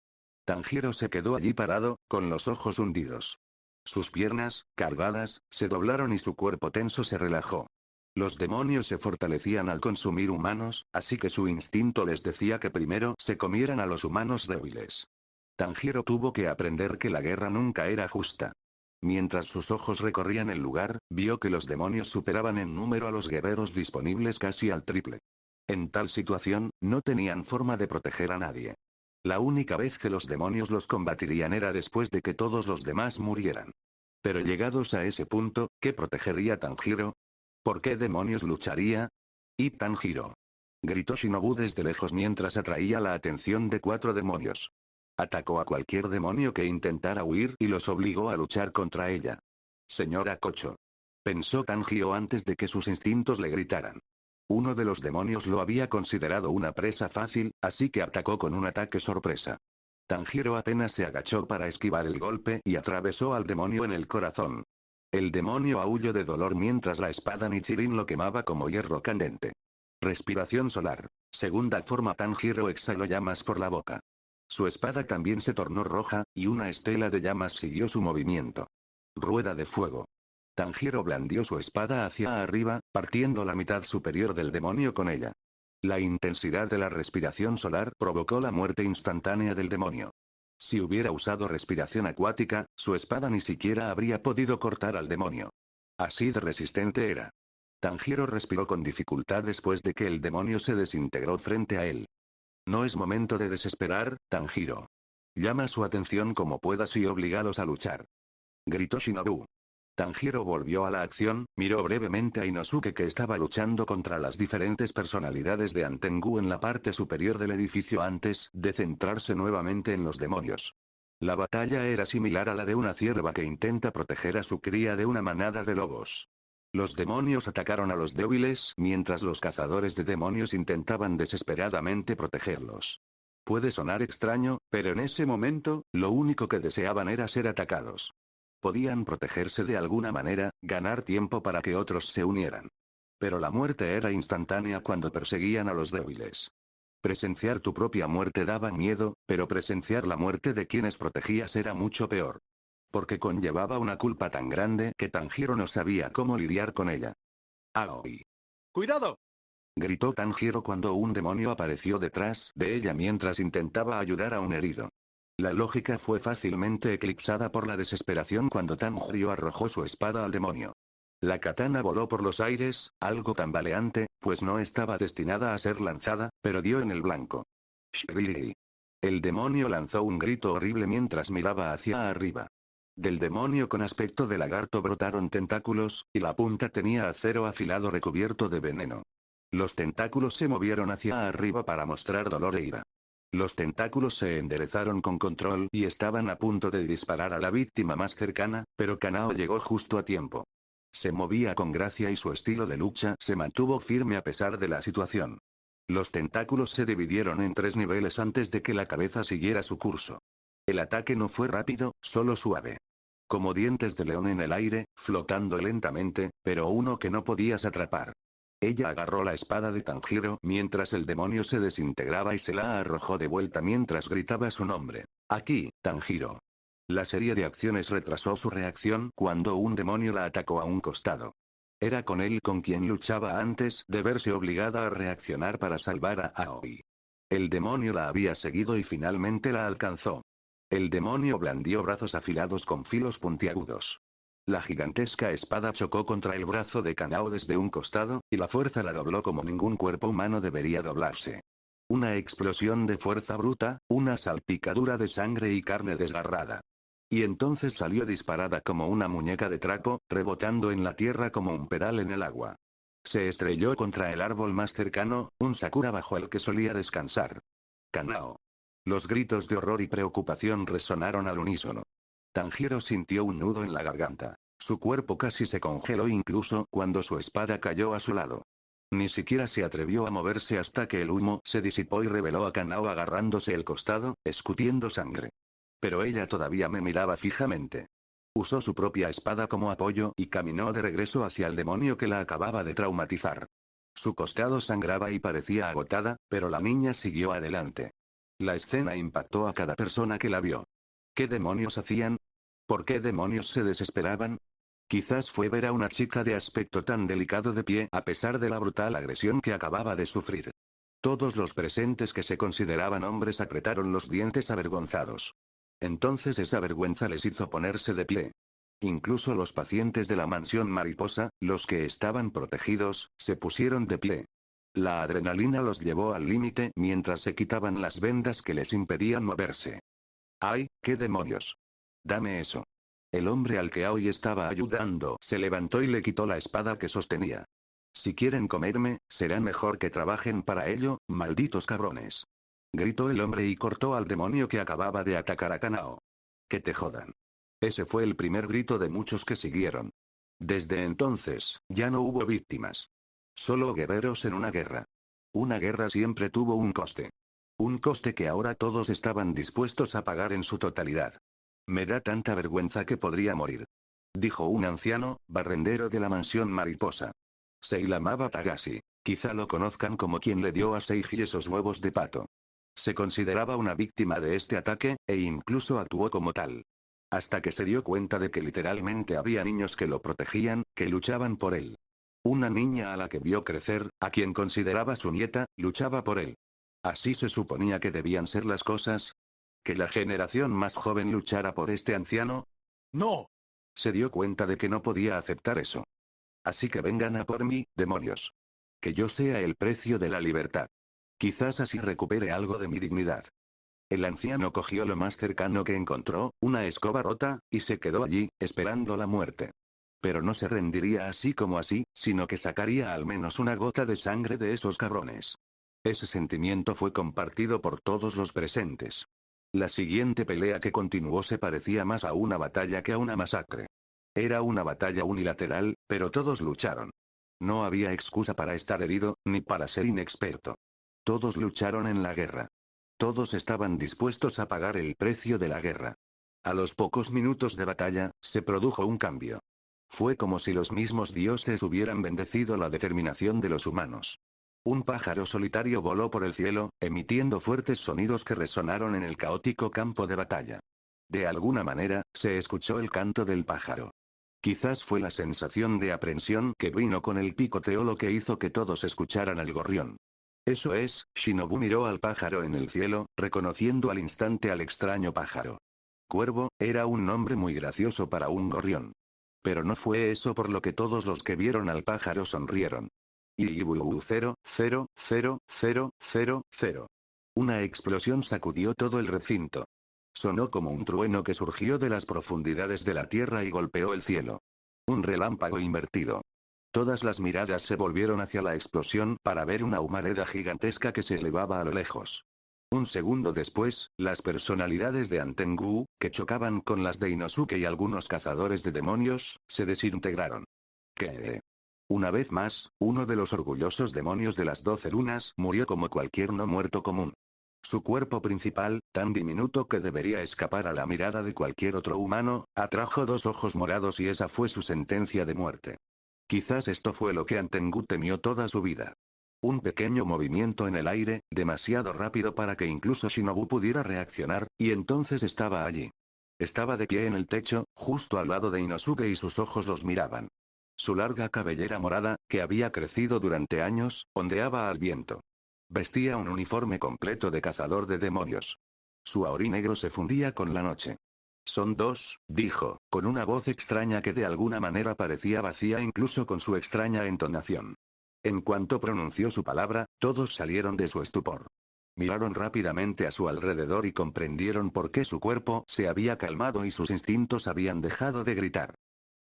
Tanjiro se quedó allí parado, con los ojos hundidos. Sus piernas, cargadas, se doblaron y su cuerpo tenso se relajó. Los demonios se fortalecían al consumir humanos, así que su instinto les decía que primero se comieran a los humanos débiles. Tanjiro tuvo que aprender que la guerra nunca era justa. Mientras sus ojos recorrían el lugar, vio que los demonios superaban en número a los guerreros disponibles casi al triple. En tal situación, no tenían forma de proteger a nadie. La única vez que los demonios los combatirían era después de que todos los demás murieran. Pero llegados a ese punto, ¿qué protegería Tanjiro? ¿Por qué demonios lucharía? ¡Y Tanjiro! Gritó Shinobu desde lejos mientras atraía la atención de 4 demonios. Atacó a cualquier demonio que intentara huir y los obligó a luchar contra ella. Señora Kocho. Pensó Tanjiro antes de que sus instintos le gritaran. Uno de los demonios lo había considerado una presa fácil, así que atacó con un ataque sorpresa. Tanjiro apenas se agachó para esquivar el golpe y atravesó al demonio en el corazón. El demonio aulló de dolor mientras la espada Nichirin lo quemaba como hierro candente. Respiración solar. Segunda forma. Tanjiro exhaló llamas por la boca. Su espada también se tornó roja, y una estela de llamas siguió su movimiento. Rueda de fuego. Tanjiro blandió su espada hacia arriba, partiendo la mitad superior del demonio con ella. La intensidad de la respiración solar provocó la muerte instantánea del demonio. Si hubiera usado respiración acuática, su espada ni siquiera habría podido cortar al demonio. Así de resistente era. Tanjiro respiró con dificultad después de que el demonio se desintegró frente a él. No es momento de desesperar, Tanjiro. Llama su atención como puedas y oblígalos a luchar. Gritó Shinobu. Tanjiro volvió a la acción, miró brevemente a Inosuke que estaba luchando contra las diferentes personalidades de Antengu en la parte superior del edificio antes de centrarse nuevamente en los demonios. La batalla era similar a la de una cierva que intenta proteger a su cría de una manada de lobos. Los demonios atacaron a los débiles mientras los cazadores de demonios intentaban desesperadamente protegerlos. Puede sonar extraño, pero en ese momento, lo único que deseaban era ser atacados. Podían protegerse de alguna manera, ganar tiempo para que otros se unieran. Pero la muerte era instantánea cuando perseguían a los débiles. Presenciar tu propia muerte daba miedo, pero presenciar la muerte de quienes protegías era mucho peor. Porque conllevaba una culpa tan grande que Tanjiro no sabía cómo lidiar con ella. ¡Aoi! ¡Cuidado! Gritó Tanjiro cuando un demonio apareció detrás de ella mientras intentaba ayudar a un herido. La lógica fue fácilmente eclipsada por la desesperación cuando Tanjiro arrojó su espada al demonio. La katana voló por los aires, algo tambaleante, pues no estaba destinada a ser lanzada, pero dio en el blanco. ¡Shiriri! El demonio lanzó un grito horrible mientras miraba hacia arriba. Del demonio con aspecto de lagarto brotaron tentáculos, y la punta tenía acero afilado recubierto de veneno. Los tentáculos se movieron hacia arriba para mostrar dolor e ira. Los tentáculos se enderezaron con control y estaban a punto de disparar a la víctima más cercana, pero Kanao llegó justo a tiempo. Se movía con gracia y su estilo de lucha se mantuvo firme a pesar de la situación. Los tentáculos se dividieron en 3 niveles antes de que la cabeza siguiera su curso. El ataque no fue rápido, solo suave. Como dientes de león en el aire, flotando lentamente, pero uno que no podías atrapar. Ella agarró la espada de Tanjiro mientras el demonio se desintegraba y se la arrojó de vuelta mientras gritaba su nombre. Aquí, Tanjiro. La serie de acciones retrasó su reacción cuando un demonio la atacó a un costado. Era con él con quien luchaba antes de verse obligada a reaccionar para salvar a Aoi. El demonio la había seguido y finalmente la alcanzó. El demonio blandió brazos afilados con filos puntiagudos. La gigantesca espada chocó contra el brazo de Kanao desde un costado, y la fuerza la dobló como ningún cuerpo humano debería doblarse. Una explosión de fuerza bruta, una salpicadura de sangre y carne desgarrada. Y entonces salió disparada como una muñeca de trapo, rebotando en la tierra como un pedal en el agua. Se estrelló contra el árbol más cercano, un sakura bajo el que solía descansar. Kanao. Los gritos de horror y preocupación resonaron al unísono. Tanjiro sintió un nudo en la garganta. Su cuerpo casi se congeló incluso cuando su espada cayó a su lado. Ni siquiera se atrevió a moverse hasta que el humo se disipó y reveló a Kanao agarrándose el costado, escupiendo sangre. Pero ella todavía me miraba fijamente. Usó su propia espada como apoyo y caminó de regreso hacia el demonio que la acababa de traumatizar. Su costado sangraba y parecía agotada, pero la niña siguió adelante. La escena impactó a cada persona que la vio. ¿Qué demonios hacían? ¿Por qué demonios se desesperaban? Quizás fue ver a una chica de aspecto tan delicado de pie a pesar de la brutal agresión que acababa de sufrir. Todos los presentes que se consideraban hombres apretaron los dientes avergonzados. Entonces esa vergüenza les hizo ponerse de pie. Incluso los pacientes de la mansión mariposa, los que estaban protegidos, se pusieron de pie. La adrenalina los llevó al límite mientras se quitaban las vendas que les impedían moverse. ¡Ay, qué demonios! Dame eso. El hombre al que Aoi estaba ayudando se levantó y le quitó la espada que sostenía. Si quieren comerme, será mejor que trabajen para ello, malditos cabrones. Gritó el hombre y cortó al demonio que acababa de atacar a Kanao. Que te jodan. Ese fue el primer grito de muchos que siguieron. Desde entonces, ya no hubo víctimas. Solo guerreros en una guerra. Una guerra siempre tuvo un coste. Un coste que ahora todos estaban dispuestos a pagar en su totalidad. Me da tanta vergüenza que podría morir. Dijo un anciano, barrendero de la mansión mariposa. Se llamaba Tagashi. Quizá lo conozcan como quien le dio a Seiji esos huevos de pato. Se consideraba una víctima de este ataque, e incluso actuó como tal. Hasta que se dio cuenta de que literalmente había niños que lo protegían, que luchaban por él. Una niña a la que vio crecer, a quien consideraba su nieta, luchaba por él. ¿Así se suponía que debían ser las cosas? ¿Que la generación más joven luchara por este anciano? ¡No! Se dio cuenta de que no podía aceptar eso. Así que vengan a por mí, demonios. Que yo sea el precio de la libertad. Quizás así recupere algo de mi dignidad. El anciano cogió lo más cercano que encontró, una escoba rota, y se quedó allí, esperando la muerte. Pero no se rendiría así como así, sino que sacaría al menos una gota de sangre de esos cabrones. Ese sentimiento fue compartido por todos los presentes. La siguiente pelea que continuó se parecía más a una batalla que a una masacre. Era una batalla unilateral, pero todos lucharon. No había excusa para estar herido, ni para ser inexperto. Todos lucharon en la guerra. Todos estaban dispuestos a pagar el precio de la guerra. A los pocos minutos de batalla, se produjo un cambio. Fue como si los mismos dioses hubieran bendecido la determinación de los humanos. Un pájaro solitario voló por el cielo, emitiendo fuertes sonidos que resonaron en el caótico campo de batalla. De alguna manera, se escuchó el canto del pájaro. Quizás fue la sensación de aprensión que vino con el picoteo lo que hizo que todos escucharan al gorrión. Eso es, Shinobu miró al pájaro en el cielo, reconociendo al instante al extraño pájaro. Cuervo, era un nombre muy gracioso para un gorrión. Pero no fue eso por lo que todos los que vieron al pájaro sonrieron. Ibu 0000000. Una explosión sacudió todo el recinto. Sonó como un trueno que surgió de las profundidades de la tierra y golpeó el cielo. Un relámpago invertido. Todas las miradas se volvieron hacia la explosión para ver una humareda gigantesca que se elevaba a lo lejos. Un segundo después, las personalidades de Antengu, que chocaban con las de Inosuke y algunos cazadores de demonios, se desintegraron. ¿Qué? Una vez más, uno de los orgullosos demonios de las 12 lunas murió como cualquier no muerto común. Su cuerpo principal, tan diminuto que debería escapar a la mirada de cualquier otro humano, atrajo 2 ojos morados y esa fue su sentencia de muerte. Quizás esto fue lo que Antengu temió toda su vida. Un pequeño movimiento en el aire, demasiado rápido para que incluso Shinobu pudiera reaccionar, y entonces estaba allí. Estaba de pie en el techo, justo al lado de Inosuke y sus ojos los miraban. Su larga cabellera morada, que había crecido durante años, ondeaba al viento. Vestía un uniforme completo de cazador de demonios. Su auri negro se fundía con la noche. Son 2, dijo, con una voz extraña que de alguna manera parecía vacía incluso con su extraña entonación. En cuanto pronunció su palabra, todos salieron de su estupor. Miraron rápidamente a su alrededor y comprendieron por qué su cuerpo se había calmado y sus instintos habían dejado de gritar.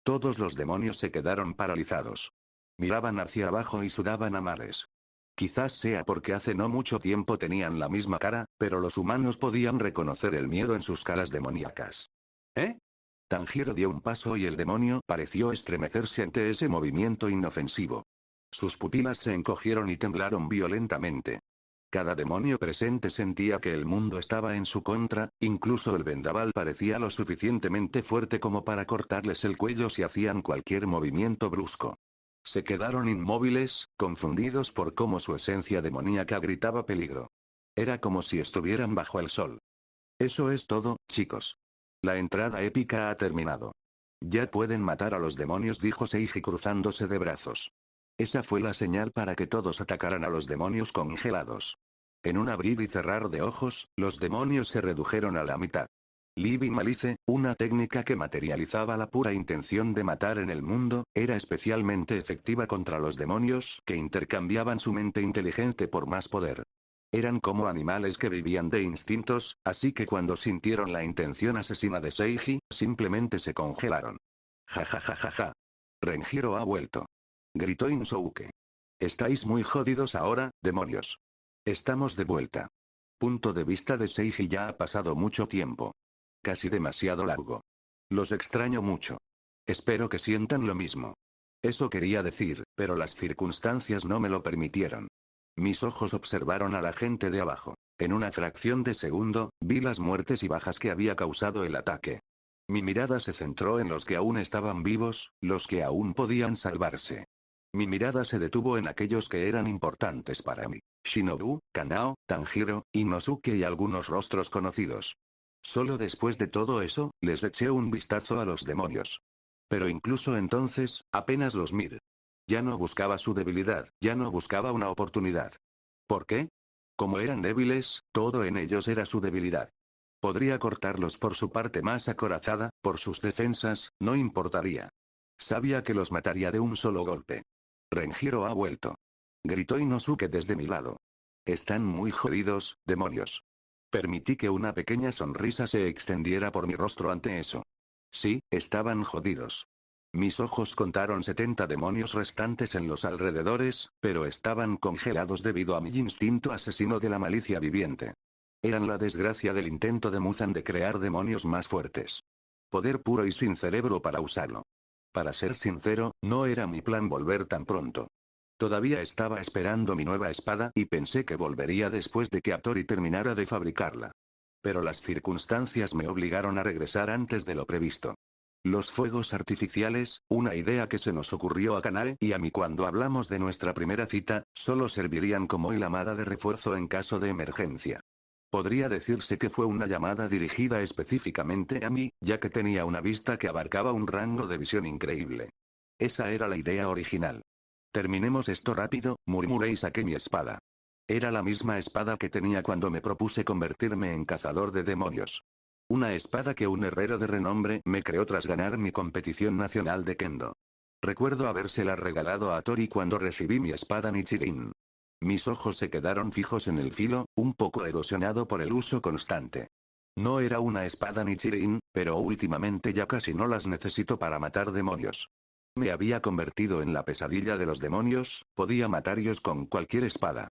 Todos los demonios se quedaron paralizados. Miraban hacia abajo y sudaban a mares. Quizás sea porque hace no mucho tiempo tenían la misma cara, pero los humanos podían reconocer el miedo en sus caras demoníacas. ¿Eh? Tanjiro dio un paso y el demonio pareció estremecerse ante ese movimiento inofensivo. Sus pupilas se encogieron y temblaron violentamente. Cada demonio presente sentía que el mundo estaba en su contra, incluso el vendaval parecía lo suficientemente fuerte como para cortarles el cuello si hacían cualquier movimiento brusco. Se quedaron inmóviles, confundidos por cómo su esencia demoníaca gritaba peligro. Era como si estuvieran bajo el sol. Eso es todo, chicos. La entrada épica ha terminado. Ya pueden matar a los demonios, dijo Seiji cruzándose de brazos. Esa fue la señal para que todos atacaran a los demonios congelados. En un abrir y cerrar de ojos, los demonios se redujeron a la mitad. Living Malice, una técnica que materializaba la pura intención de matar en el mundo, era especialmente efectiva contra los demonios que intercambiaban su mente inteligente por más poder. Eran como animales que vivían de instintos, así que cuando sintieron la intención asesina de Seiji, simplemente se congelaron. Ja ja ja ja ja. Renjiro ha vuelto. Gritó Inousuke. Estáis muy jodidos ahora, demonios. Estamos de vuelta. Punto de vista de Seiji ya ha pasado mucho tiempo. Casi demasiado largo. Los extraño mucho. Espero que sientan lo mismo. Eso quería decir, pero las circunstancias no me lo permitieron. Mis ojos observaron a la gente de abajo. En una fracción de segundo, vi las muertes y bajas que había causado el ataque. Mi mirada se centró en los que aún estaban vivos, los que aún podían salvarse. Mi mirada se detuvo en aquellos que eran importantes para mí. Shinobu, Kanao, Tanjiro, Inosuke y algunos rostros conocidos. Solo después de todo eso, les eché un vistazo a los demonios. Pero incluso entonces, apenas los miré. Ya no buscaba su debilidad, ya no buscaba una oportunidad. ¿Por qué? Como eran débiles, todo en ellos era su debilidad. Podría cortarlos por su parte más acorazada, por sus defensas, no importaría. Sabía que los mataría de un solo golpe. Renjiro ha vuelto. Gritó Inosuke desde mi lado. Están muy jodidos, demonios. Permití que una pequeña sonrisa se extendiera por mi rostro ante eso. Sí, estaban jodidos. Mis ojos contaron 70 demonios restantes en los alrededores, pero estaban congelados debido a mi instinto asesino de la malicia viviente. Eran la desgracia del intento de Muzan de crear demonios más fuertes. Poder puro y sin cerebro para usarlo. Para ser sincero, no era mi plan volver tan pronto. Todavía estaba esperando mi nueva espada y pensé que volvería después de que Hattori terminara de fabricarla. Pero las circunstancias me obligaron a regresar antes de lo previsto. Los fuegos artificiales, una idea que se nos ocurrió a Kanae y a mí cuando hablamos de nuestra primera cita, solo servirían como llamada de refuerzo en caso de emergencia. Podría decirse que fue una llamada dirigida específicamente a mí, ya que tenía una vista que abarcaba un rango de visión increíble. Esa era la idea original. Terminemos esto rápido, murmuré y saqué mi espada. Era la misma espada que tenía cuando me propuse convertirme en cazador de demonios. Una espada que un herrero de renombre me creó tras ganar mi competición nacional de Kendo. Recuerdo habérsela regalado a Hattori cuando recibí mi espada Nichirin. Mis ojos se quedaron fijos en el filo, un poco erosionado por el uso constante. No era una espada Nichirin, pero últimamente ya casi no las necesito para matar demonios. Me había convertido en la pesadilla de los demonios, podía matarlos con cualquier espada.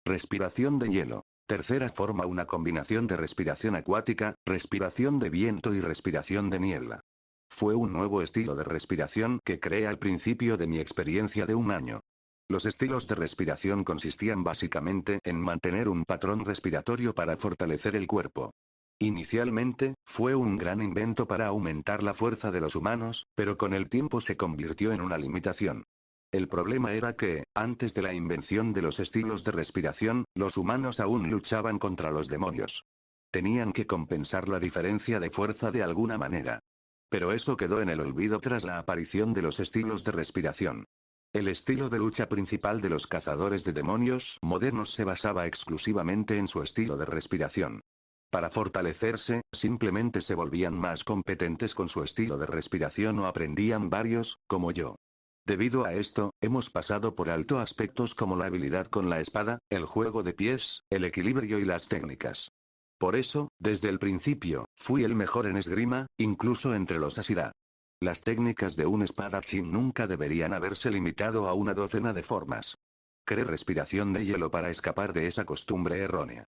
Respiración de hielo. Tercera forma, una combinación de respiración acuática, respiración de viento y respiración de niebla. Fue un nuevo estilo de respiración que creé al principio de mi experiencia de un año. Los estilos de respiración consistían básicamente en mantener un patrón respiratorio para fortalecer el cuerpo. Inicialmente, fue un gran invento para aumentar la fuerza de los humanos, pero con el tiempo se convirtió en una limitación. El problema era que, antes de la invención de los estilos de respiración, los humanos aún luchaban contra los demonios. Tenían que compensar la diferencia de fuerza de alguna manera. Pero eso quedó en el olvido tras la aparición de los estilos de respiración. El estilo de lucha principal de los cazadores de demonios modernos se basaba exclusivamente en su estilo de respiración. Para fortalecerse, simplemente se volvían más competentes con su estilo de respiración o aprendían varios, como yo. Debido a esto, hemos pasado por alto aspectos como la habilidad con la espada, el juego de pies, el equilibrio y las técnicas. Por eso, desde el principio, fui el mejor en esgrima, incluso entre los Ashira. Las técnicas de un espadachín nunca deberían haberse limitado a una docena de formas. Creé respiración de hielo para escapar de esa costumbre errónea.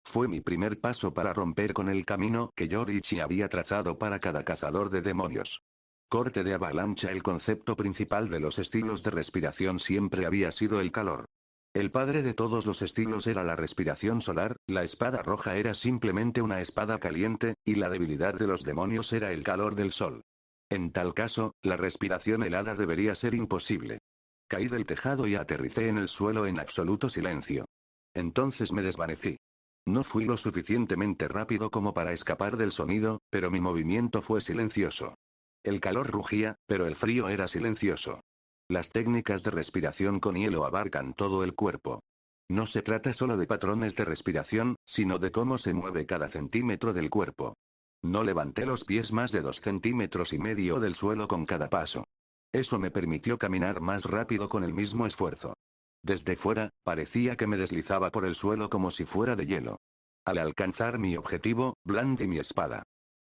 Fue mi primer paso para romper con el camino que Yorichi había trazado para cada cazador de demonios. Corte de avalancha. El concepto principal de los estilos de respiración siempre había sido el calor. El padre de todos los estilos era la respiración solar, la espada roja era simplemente una espada caliente, y la debilidad de los demonios era el calor del sol. En tal caso, la respiración helada debería ser imposible. Caí del tejado y aterricé en el suelo en absoluto silencio. Entonces me desvanecí. No fui lo suficientemente rápido como para escapar del sonido, pero mi movimiento fue silencioso. El calor rugía, pero el frío era silencioso. Las técnicas de respiración con hielo abarcan todo el cuerpo. No se trata solo de patrones de respiración, sino de cómo se mueve cada centímetro del cuerpo. No levanté los pies más de 2,5 centímetros del suelo con cada paso. Eso me permitió caminar más rápido con el mismo esfuerzo. Desde fuera, parecía que me deslizaba por el suelo como si fuera de hielo. Al alcanzar mi objetivo, blandí mi espada.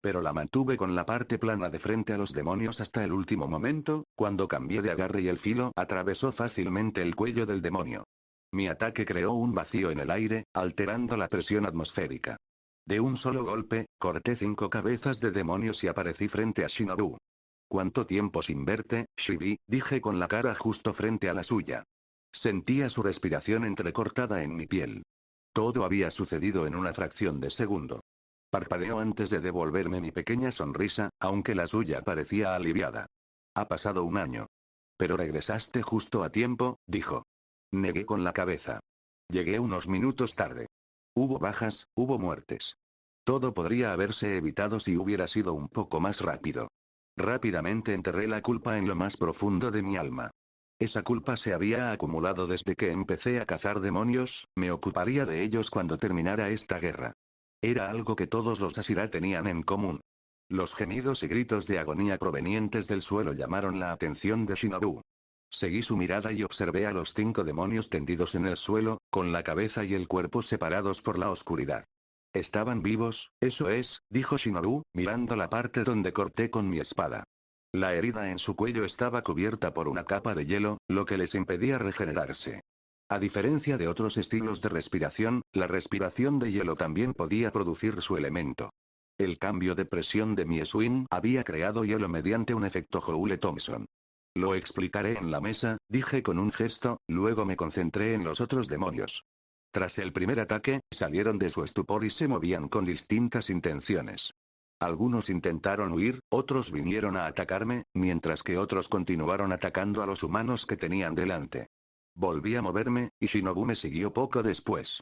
Pero la mantuve con la parte plana de frente a los demonios hasta el último momento, cuando cambié de agarre y el filo atravesó fácilmente el cuello del demonio. Mi ataque creó un vacío en el aire, alterando la presión atmosférica. De un solo golpe, corté 5 cabezas de demonios y aparecí frente a Shinobu. ¿Cuánto tiempo sin verte, Shibi?, dije con la cara justo frente a la suya. Sentía su respiración entrecortada en mi piel. Todo había sucedido en una fracción de segundo. Parpadeó antes de devolverme mi pequeña sonrisa, aunque la suya parecía aliviada. Ha pasado un año. Pero regresaste justo a tiempo, dijo. Negué con la cabeza. Llegué unos minutos tarde. Hubo bajas, hubo muertes. Todo podría haberse evitado si hubiera sido un poco más rápido. Rápidamente enterré la culpa en lo más profundo de mi alma. Esa culpa se había acumulado desde que empecé a cazar demonios, me ocuparía de ellos cuando terminara esta guerra. Era algo que todos los Ashira tenían en común. Los gemidos y gritos de agonía provenientes del suelo llamaron la atención de Shinobu. Seguí su mirada y observé a los 5 demonios tendidos en el suelo, con la cabeza y el cuerpo separados por la oscuridad. Estaban vivos, eso es, dijo Shinobu, mirando la parte donde corté con mi espada. La herida en su cuello estaba cubierta por una capa de hielo, lo que les impedía regenerarse. A diferencia de otros estilos de respiración, la respiración de hielo también podía producir su elemento. El cambio de presión de mi swing había creado hielo mediante un efecto Joule-Thomson. Lo explicaré en la mesa, dije con un gesto, luego me concentré en los otros demonios. Tras el primer ataque, salieron de su estupor y se movían con distintas intenciones. Algunos intentaron huir, otros vinieron a atacarme, mientras que otros continuaron atacando a los humanos que tenían delante. Volví a moverme, y Shinobu me siguió poco después.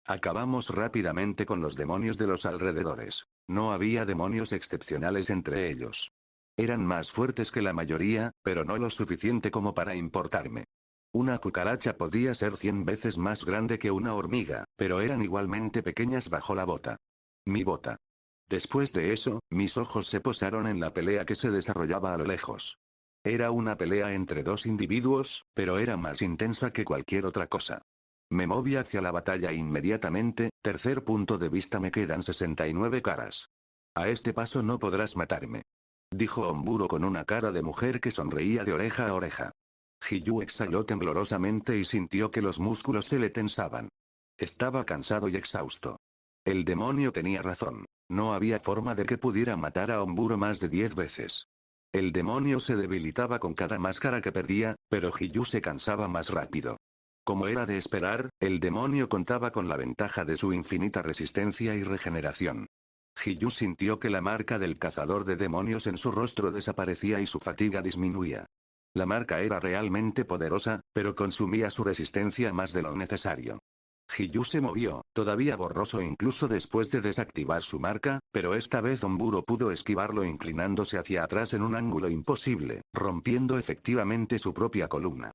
Acabamos rápidamente con los demonios de los alrededores. No había demonios excepcionales entre ellos. Eran más fuertes que la mayoría, pero no lo suficiente como para importarme. Una cucaracha podía ser 100 veces más grande que una hormiga, pero eran igualmente pequeñas bajo la bota. Mi bota. Después de eso, mis ojos se posaron en la pelea que se desarrollaba a lo lejos. Era una pelea entre 2 individuos, pero era más intensa que cualquier otra cosa. Me moví hacia la batalla inmediatamente, tercer punto de vista me quedan 69 caras. A este paso no podrás matarme. Dijo Omburo con una cara de mujer que sonreía de oreja a oreja. Hiyu exhaló temblorosamente y sintió que los músculos se le tensaban. Estaba cansado y exhausto. El demonio tenía razón. No había forma de que pudiera matar a Omburo más de 10 veces. El demonio se debilitaba con cada máscara que perdía, pero Hiyu se cansaba más rápido. Como era de esperar, el demonio contaba con la ventaja de su infinita resistencia y regeneración. Hiyu sintió que la marca del cazador de demonios en su rostro desaparecía y su fatiga disminuía. La marca era realmente poderosa, pero consumía su resistencia más de lo necesario. Hiyu se movió, todavía borroso incluso después de desactivar su marca, pero esta vez Omburo pudo esquivarlo inclinándose hacia atrás en un ángulo imposible, rompiendo efectivamente su propia columna.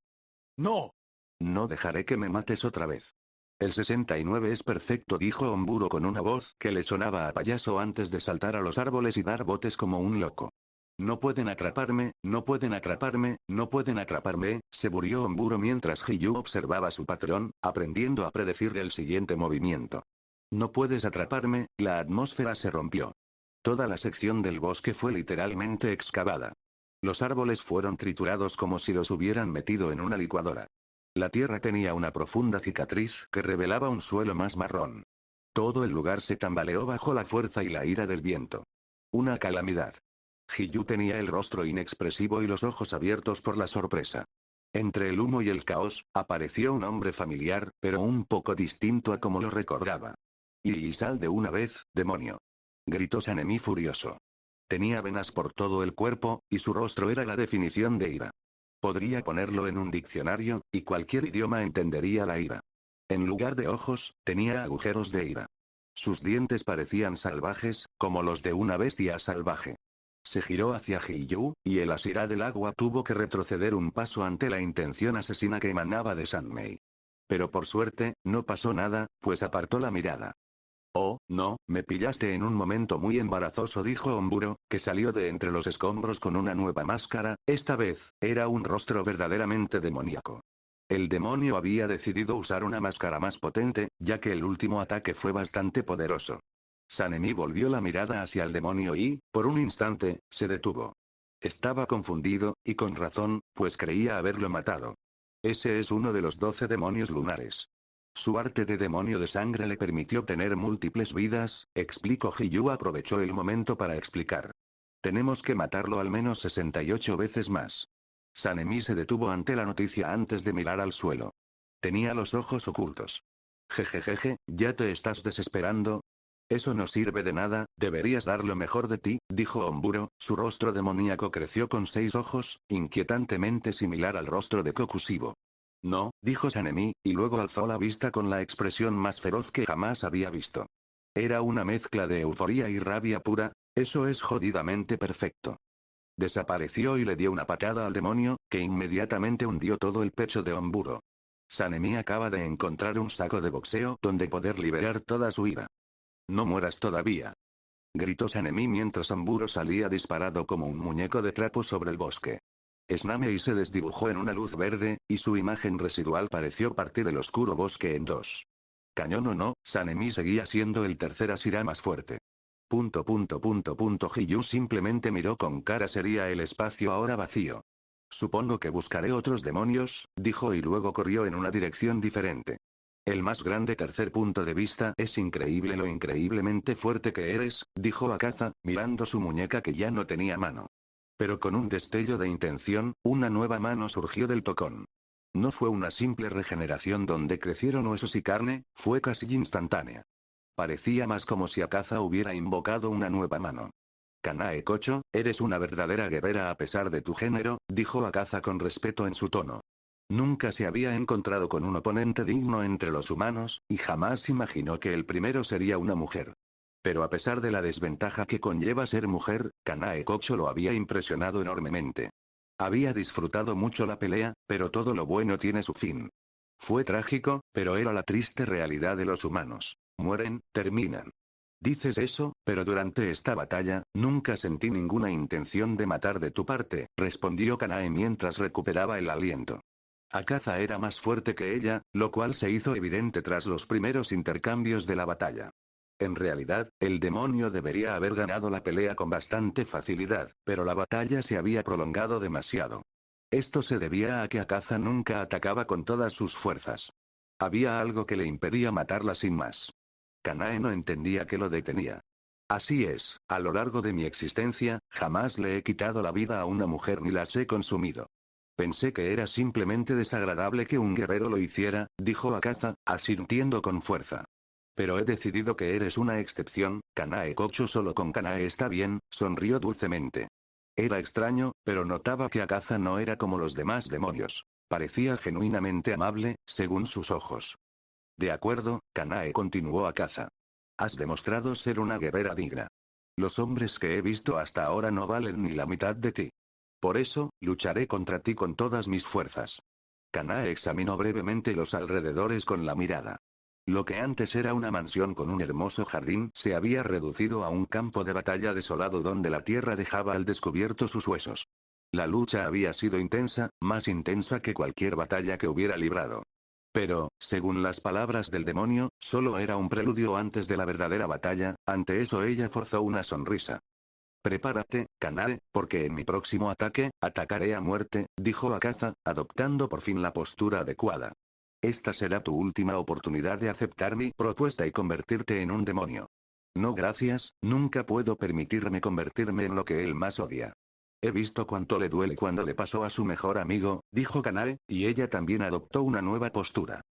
¡No! No dejaré que me mates otra vez. El 69 es perfecto, dijo Omburo con una voz que le sonaba a payaso antes de saltar a los árboles y dar botes como un loco. No pueden atraparme, no pueden atraparme, no pueden atraparme, se murió Omburo mientras Hiyu observaba su patrón, aprendiendo a predecir el siguiente movimiento. No puedes atraparme, la atmósfera se rompió. Toda la sección del bosque fue literalmente excavada. Los árboles fueron triturados como si los hubieran metido en una licuadora. La tierra tenía una profunda cicatriz que revelaba un suelo más marrón. Todo el lugar se tambaleó bajo la fuerza y la ira del viento. Una calamidad. Hiyu tenía el rostro inexpresivo y los ojos abiertos por la sorpresa. Entre el humo y el caos, apareció un hombre familiar, pero un poco distinto a como lo recordaba. Y sal de una vez, demonio. Gritó Sanemi furioso. Tenía venas por todo el cuerpo, y su rostro era la definición de ira. Podría ponerlo en un diccionario, y cualquier idioma entendería la ira. En lugar de ojos, tenía agujeros de ira. Sus dientes parecían salvajes, como los de una bestia salvaje. Se giró hacia Hiyu, y el Asira del agua tuvo que retroceder un paso ante la intención asesina que emanaba de Sanmei. Pero por suerte, no pasó nada, pues apartó la mirada. Oh, no, me pillaste en un momento muy embarazoso, dijo Omburo, que salió de entre los escombros con una nueva máscara. Esta vez, era un rostro verdaderamente demoníaco. El demonio había decidido usar una máscara más potente, ya que el último ataque fue bastante poderoso. Sanemi volvió la mirada hacia el demonio y, por un instante, se detuvo. Estaba confundido, y con razón, pues creía haberlo matado. Ese es uno de los 12 demonios lunares. Su arte de demonio de sangre le permitió tener múltiples vidas, explicó Hiyu. Aprovechó el momento para explicar. Tenemos que matarlo al menos 68 veces más. Sanemi se detuvo ante la noticia antes de mirar al suelo. Tenía los ojos ocultos. Jejejeje, ¿ya te estás desesperando? Eso no sirve de nada, deberías dar lo mejor de ti, dijo Omburo. Su rostro demoníaco creció con 6 ojos, inquietantemente similar al rostro de Kokushibo. No, dijo Sanemi, y luego alzó la vista con la expresión más feroz que jamás había visto. Era una mezcla de euforía y rabia pura. Eso es jodidamente perfecto. Desapareció y le dio una patada al demonio, que inmediatamente hundió todo el pecho de Omburo. Sanemi acaba de encontrar un saco de boxeo donde poder liberar toda su ira. No mueras todavía. Gritó Sanemi mientras Omburo salía disparado como un muñeco de trapo sobre el bosque. Snamei se desdibujó en una luz verde, y su imagen residual pareció partir el oscuro bosque en dos. Cañón o no, Sanemi seguía siendo el tercer Asira más fuerte. Hiyu simplemente miró con cara seria el espacio ahora vacío. Supongo que buscaré otros demonios, dijo y luego corrió en una dirección diferente. El más grande tercer punto de vista. Es increíble lo increíblemente fuerte que eres, dijo Akaza, mirando su muñeca que ya no tenía mano. Pero con un destello de intención, una nueva mano surgió del tocón. No fue una simple regeneración donde crecieron huesos y carne, fue casi instantánea. Parecía más como si Akaza hubiera invocado una nueva mano. Kanae Kocho, eres una verdadera guerrera a pesar de tu género, dijo Akaza con respeto en su tono. Nunca se había encontrado con un oponente digno entre los humanos, y jamás imaginó que el primero sería una mujer. Pero a pesar de la desventaja que conlleva ser mujer, Kanae Kocho lo había impresionado enormemente. Había disfrutado mucho la pelea, pero todo lo bueno tiene su fin. Fue trágico, pero era la triste realidad de los humanos. Mueren, terminan. Dices eso, pero durante esta batalla, nunca sentí ninguna intención de matar de tu parte, respondió Kanae mientras recuperaba el aliento. Akaza era más fuerte que ella, lo cual se hizo evidente tras los primeros intercambios de la batalla. En realidad, el demonio debería haber ganado la pelea con bastante facilidad, pero la batalla se había prolongado demasiado. Esto se debía a que Akaza nunca atacaba con todas sus fuerzas. Había algo que le impedía matarla sin más. Kanae no entendía qué lo detenía. Así es, a lo largo de mi existencia, jamás le he quitado la vida a una mujer ni las he consumido. Pensé que era simplemente desagradable que un guerrero lo hiciera, dijo Akaza, asintiendo con fuerza. Pero he decidido que eres una excepción, Kanae Kocho. Solo con Kanae está bien, sonrió dulcemente. Era extraño, pero notaba que Akaza no era como los demás demonios. Parecía genuinamente amable, según sus ojos. De acuerdo, Kanae, continuó Akaza. Has demostrado ser una guerrera digna. Los hombres que he visto hasta ahora no valen ni la mitad de ti. Por eso, lucharé contra ti con todas mis fuerzas. Kanae examinó brevemente los alrededores con la mirada. Lo que antes era una mansión con un hermoso jardín se había reducido a un campo de batalla desolado donde la tierra dejaba al descubierto sus huesos. La lucha había sido intensa, más intensa que cualquier batalla que hubiera librado. Pero, según las palabras del demonio, solo era un preludio antes de la verdadera batalla. Ante eso ella forzó una sonrisa. Prepárate, Kanae, porque en mi próximo ataque, atacaré a muerte, dijo Akaza, adoptando por fin la postura adecuada. Esta será tu última oportunidad de aceptar mi propuesta y convertirte en un demonio. No gracias, nunca puedo permitirme convertirme en lo que él más odia. He visto cuánto le duele cuando le pasó a su mejor amigo, dijo Kanae, y ella también adoptó una nueva postura.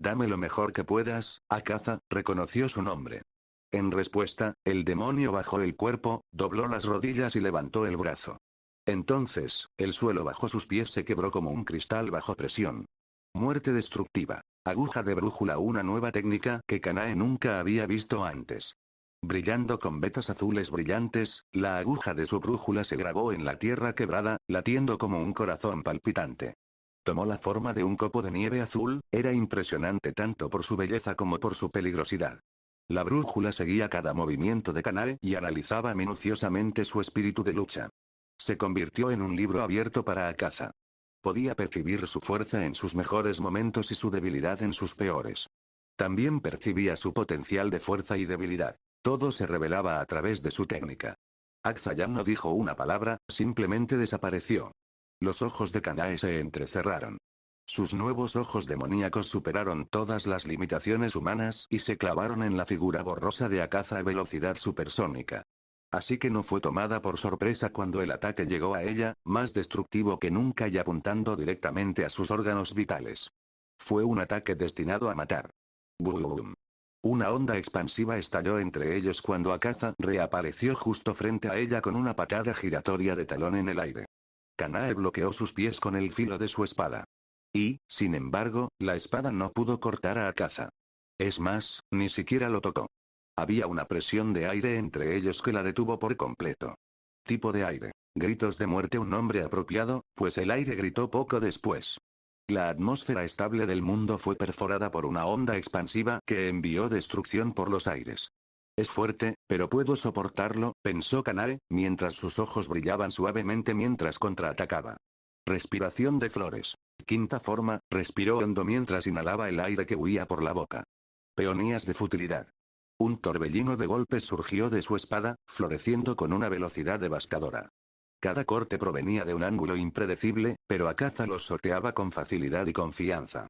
Dame lo mejor que puedas, Akaza, reconoció su nombre. En respuesta, el demonio bajó el cuerpo, dobló las rodillas y levantó el brazo. Entonces, el suelo bajo sus pies se quebró como un cristal bajo presión. Muerte destructiva. Aguja de brújula, una nueva técnica que Kanae nunca había visto antes. Brillando con vetas azules brillantes, la aguja de su brújula se grabó en la tierra quebrada, latiendo como un corazón palpitante. Tomó la forma de un copo de nieve azul, era impresionante tanto por su belleza como por su peligrosidad. La brújula seguía cada movimiento de Kanae y analizaba minuciosamente su espíritu de lucha. Se convirtió en un libro abierto para Akaza. Podía percibir su fuerza en sus mejores momentos y su debilidad en sus peores. También percibía su potencial de fuerza y debilidad. Todo se revelaba a través de su técnica. Akaza ya no dijo una palabra, simplemente desapareció. Los ojos de Kanae se entrecerraron. Sus nuevos ojos demoníacos superaron todas las limitaciones humanas y se clavaron en la figura borrosa de Akaza a velocidad supersónica. Así que no fue tomada por sorpresa cuando el ataque llegó a ella, más destructivo que nunca y apuntando directamente a sus órganos vitales. Fue un ataque destinado a matar. ¡Boom! Una onda expansiva estalló entre ellos cuando Akaza reapareció justo frente a ella con una patada giratoria de talón en el aire. Kanae bloqueó sus pies con el filo de su espada. Y, sin embargo, la espada no pudo cortar a Akaza. Es más, ni siquiera lo tocó. Había una presión de aire entre ellos que la detuvo por completo. Tipo de aire. Gritos de muerte, un nombre apropiado, pues el aire gritó poco después. La atmósfera estable del mundo fue perforada por una onda expansiva que envió destrucción por los aires. Es fuerte, pero puedo soportarlo, pensó Kanae, mientras sus ojos brillaban suavemente mientras contraatacaba. Respiración de flores. Quinta forma, respiró hondo mientras inhalaba el aire que huía por la boca. Peonías de futilidad. Un torbellino de golpes surgió de su espada, floreciendo con una velocidad devastadora. Cada corte provenía de un ángulo impredecible, pero Akaza los sorteaba con facilidad y confianza.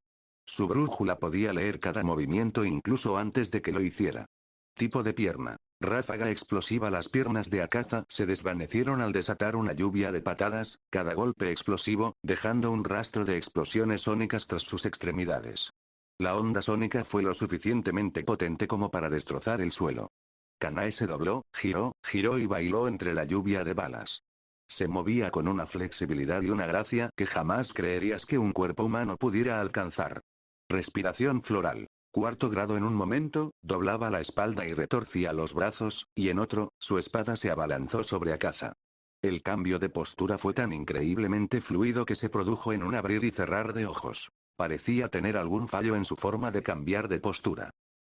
Su brújula podía leer cada movimiento incluso antes de que lo hiciera. Tipo de pierna. Ráfaga explosiva. Las piernas de Akaza se desvanecieron al desatar una lluvia de patadas, cada golpe explosivo, dejando un rastro de explosiones sónicas tras sus extremidades. La onda sónica fue lo suficientemente potente como para destrozar el suelo. Kanae se dobló, giró y bailó entre la lluvia de balas. Se movía con una flexibilidad y una gracia que jamás creerías que un cuerpo humano pudiera alcanzar. Respiración floral. Cuarto grado. En un momento, doblaba la espalda y retorcía los brazos, y en otro, su espada se abalanzó sobre Akaza. El cambio de postura fue tan increíblemente fluido que se produjo en un abrir y cerrar de ojos. Parecía tener algún fallo en su forma de cambiar de postura.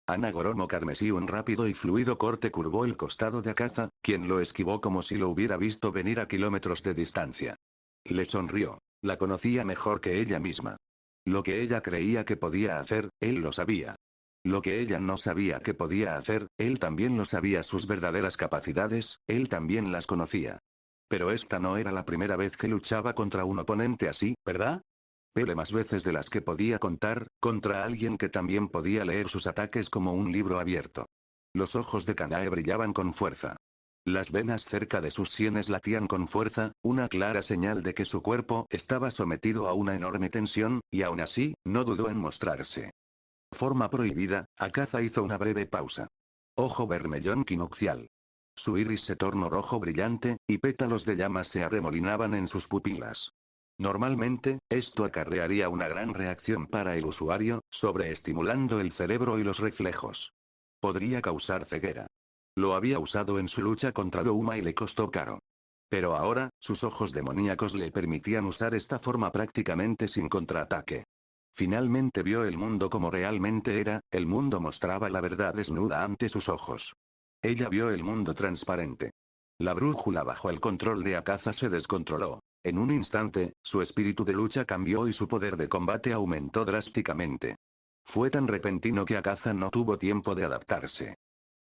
Anagoromo carmesí. Un rápido y fluido corte curvó el costado de Akaza, quien lo esquivó como si lo hubiera visto venir a kilómetros de distancia. Le sonrió. La conocía mejor que ella misma. Lo que ella creía que podía hacer, él lo sabía. Lo que ella no sabía que podía hacer, él también lo sabía. Sus verdaderas capacidades, él también las conocía. Pero esta no era la primera vez que luchaba contra un oponente así, ¿verdad? Pele más veces de las que podía contar, contra alguien que también podía leer sus ataques como un libro abierto. Los ojos de Kanae brillaban con fuerza. Las venas cerca de sus sienes latían con fuerza, una clara señal de que su cuerpo estaba sometido a una enorme tensión, y aún así, no dudó en mostrarse. Forma prohibida. Akaza hizo una breve pausa. Ojo vermellón quinoccial. Su iris se tornó rojo brillante, y pétalos de llamas se arremolinaban en sus pupilas. Normalmente, esto acarrearía una gran reacción para el usuario, sobreestimulando el cerebro y los reflejos. Podría causar ceguera. Lo había usado en su lucha contra Douma y le costó caro. Pero ahora, sus ojos demoníacos le permitían usar esta forma prácticamente sin contraataque. Finalmente vio el mundo como realmente era, el mundo mostraba la verdad desnuda ante sus ojos. Ella vio el mundo transparente. La brújula bajo el control de Akaza se descontroló. En un instante, su espíritu de lucha cambió y su poder de combate aumentó drásticamente. Fue tan repentino que Akaza no tuvo tiempo de adaptarse.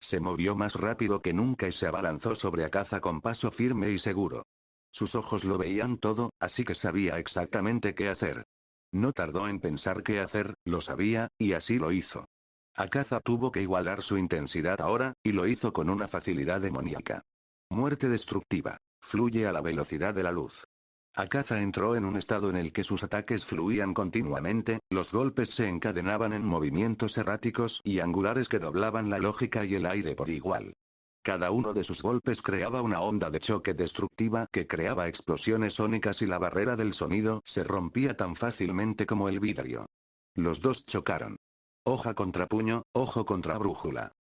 Se movió más rápido que nunca y se abalanzó sobre Akaza con paso firme y seguro. Sus ojos lo veían todo, así que sabía exactamente qué hacer. No tardó en pensar qué hacer, lo sabía, y así lo hizo. Akaza tuvo que igualar su intensidad ahora, y lo hizo con una facilidad demoníaca. Muerte destructiva. Fluye a la velocidad de la luz. Akaza entró en un estado en el que sus ataques fluían continuamente, los golpes se encadenaban en movimientos erráticos y angulares que doblaban la lógica y el aire por igual. Cada uno de sus golpes creaba una onda de choque destructiva que creaba explosiones sónicas y la barrera del sonido se rompía tan fácilmente como el vidrio. Los dos chocaron. Hoja contra puño, ojo contra brújula.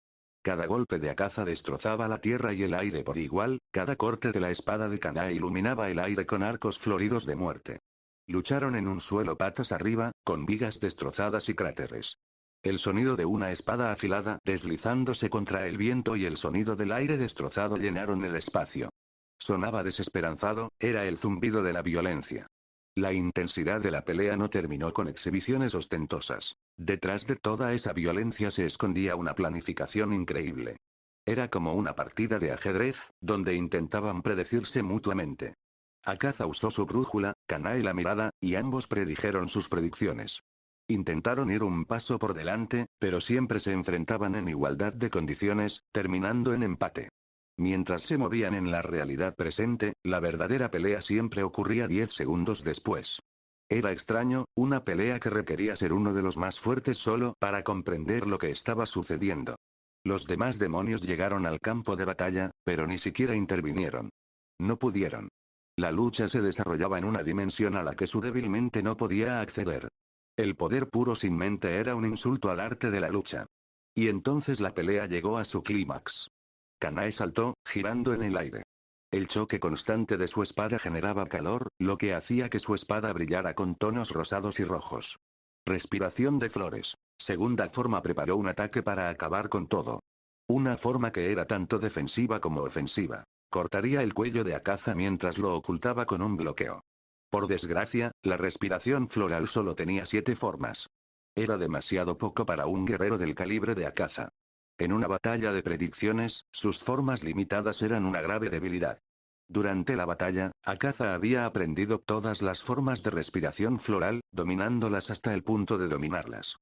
Cada golpe de Akaza destrozaba la tierra y el aire por igual, cada corte de la espada de Kanae iluminaba el aire con arcos floridos de muerte. Lucharon en un suelo patas arriba, con vigas destrozadas y cráteres. El sonido de una espada afilada deslizándose contra el viento y el sonido del aire destrozado llenaron el espacio. Sonaba desesperanzado, era el zumbido de la violencia. La intensidad de la pelea no terminó con exhibiciones ostentosas. Detrás de toda esa violencia se escondía una planificación increíble. Era como una partida de ajedrez, donde intentaban predecirse mutuamente. Akaza usó su brújula, Kanae la mirada, y ambos predijeron sus predicciones. Intentaron ir un paso por delante, pero siempre se enfrentaban en igualdad de condiciones, terminando en empate. Mientras se movían en la realidad presente, la verdadera pelea siempre ocurría 10 segundos después. Era extraño, una pelea que requería ser uno de los más fuertes solo para comprender lo que estaba sucediendo. Los demás demonios llegaron al campo de batalla, pero ni siquiera intervinieron. No pudieron. La lucha se desarrollaba en una dimensión a la que su débil mente no podía acceder. El poder puro sin mente era un insulto al arte de la lucha. Y entonces la pelea llegó a su clímax. Kanae saltó, girando en el aire. El choque constante de su espada generaba calor, lo que hacía que su espada brillara con tonos rosados y rojos. Respiración de flores. Segunda forma preparó un ataque para acabar con todo. Una forma que era tanto defensiva como ofensiva. Cortaría el cuello de Akaza mientras lo ocultaba con un bloqueo. Por desgracia, la respiración floral solo tenía 7 formas. Era demasiado poco para un guerrero del calibre de Akaza. En una batalla de predicciones, sus formas limitadas eran una grave debilidad. Durante la batalla, Akaza había aprendido todas las formas de respiración floral, dominándolas hasta el punto de dominarlas.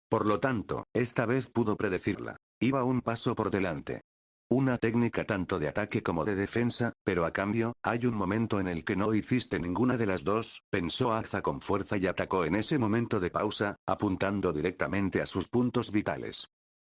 Por lo tanto, esta vez pudo predecirla. Iba un paso por delante. Una técnica tanto de ataque como de defensa, pero a cambio, hay un momento en el que no hiciste ninguna de las dos, pensó Akaza con fuerza y atacó en ese momento de pausa, apuntando directamente a sus puntos vitales.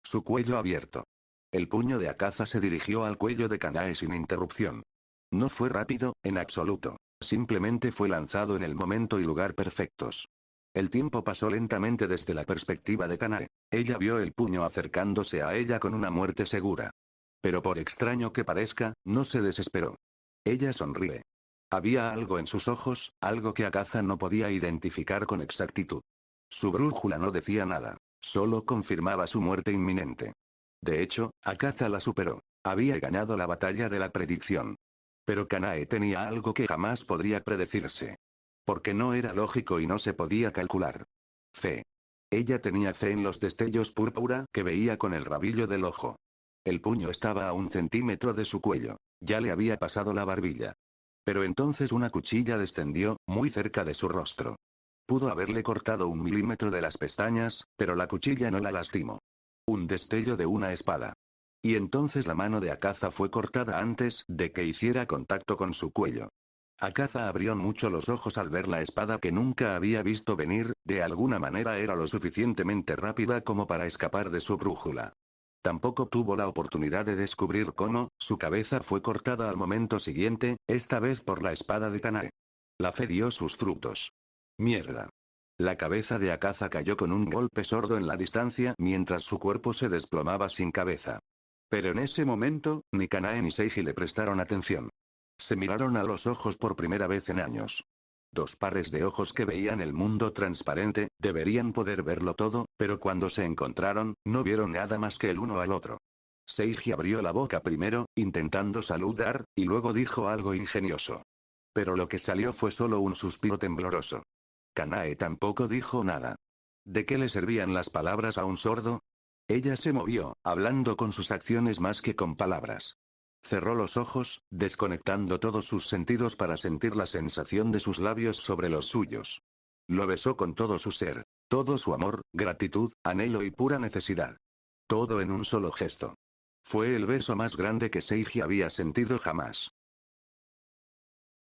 Su cuello abierto. El puño de Akaza se dirigió al cuello de Kanae sin interrupción. No fue rápido, en absoluto. Simplemente fue lanzado en el momento y lugar perfectos. El tiempo pasó lentamente desde la perspectiva de Kanae. Ella vio el puño acercándose a ella con una muerte segura. Pero por extraño que parezca, no se desesperó. Ella sonríe. Había algo en sus ojos, algo que Akaza no podía identificar con exactitud. Su brújula no decía nada. Solo confirmaba su muerte inminente. De hecho, Akaza la superó. Había ganado la batalla de la predicción. Pero Kanae tenía algo que jamás podría predecirse. Porque no era lógico y no se podía calcular. Fe. Ella tenía fe en los destellos púrpura que veía con el rabillo del ojo. El puño estaba a 1 centímetro de su cuello. Ya le había pasado la barbilla. Pero entonces una cuchilla descendió, muy cerca de su rostro. Pudo haberle cortado 1 milímetro de las pestañas, pero la cuchilla no la lastimó. Un destello de una espada. Y entonces la mano de Akaza fue cortada antes de que hiciera contacto con su cuello. Akaza abrió mucho los ojos al ver la espada que nunca había visto venir, de alguna manera era lo suficientemente rápida como para escapar de su brújula. Tampoco tuvo la oportunidad de descubrir cómo, su cabeza fue cortada al momento siguiente, esta vez por la espada de Kanae. La fe dio sus frutos. Mierda. La cabeza de Akaza cayó con un golpe sordo en la distancia mientras su cuerpo se desplomaba sin cabeza. Pero en ese momento, ni Kanae ni Seiji le prestaron atención. Se miraron a los ojos por primera vez en años. 2 pares de ojos que veían el mundo transparente, deberían poder verlo todo, pero cuando se encontraron, no vieron nada más que el uno al otro. Seiji abrió la boca primero, intentando saludar, y luego dijo algo ingenioso. Pero lo que salió fue solo un suspiro tembloroso. Kanae tampoco dijo nada. ¿De qué le servían las palabras a un sordo? Ella se movió, hablando con sus acciones más que con palabras. Cerró los ojos, desconectando todos sus sentidos para sentir la sensación de sus labios sobre los suyos. Lo besó con todo su ser, todo su amor, gratitud, anhelo y pura necesidad. Todo en un solo gesto. Fue el beso más grande que Seiji había sentido jamás.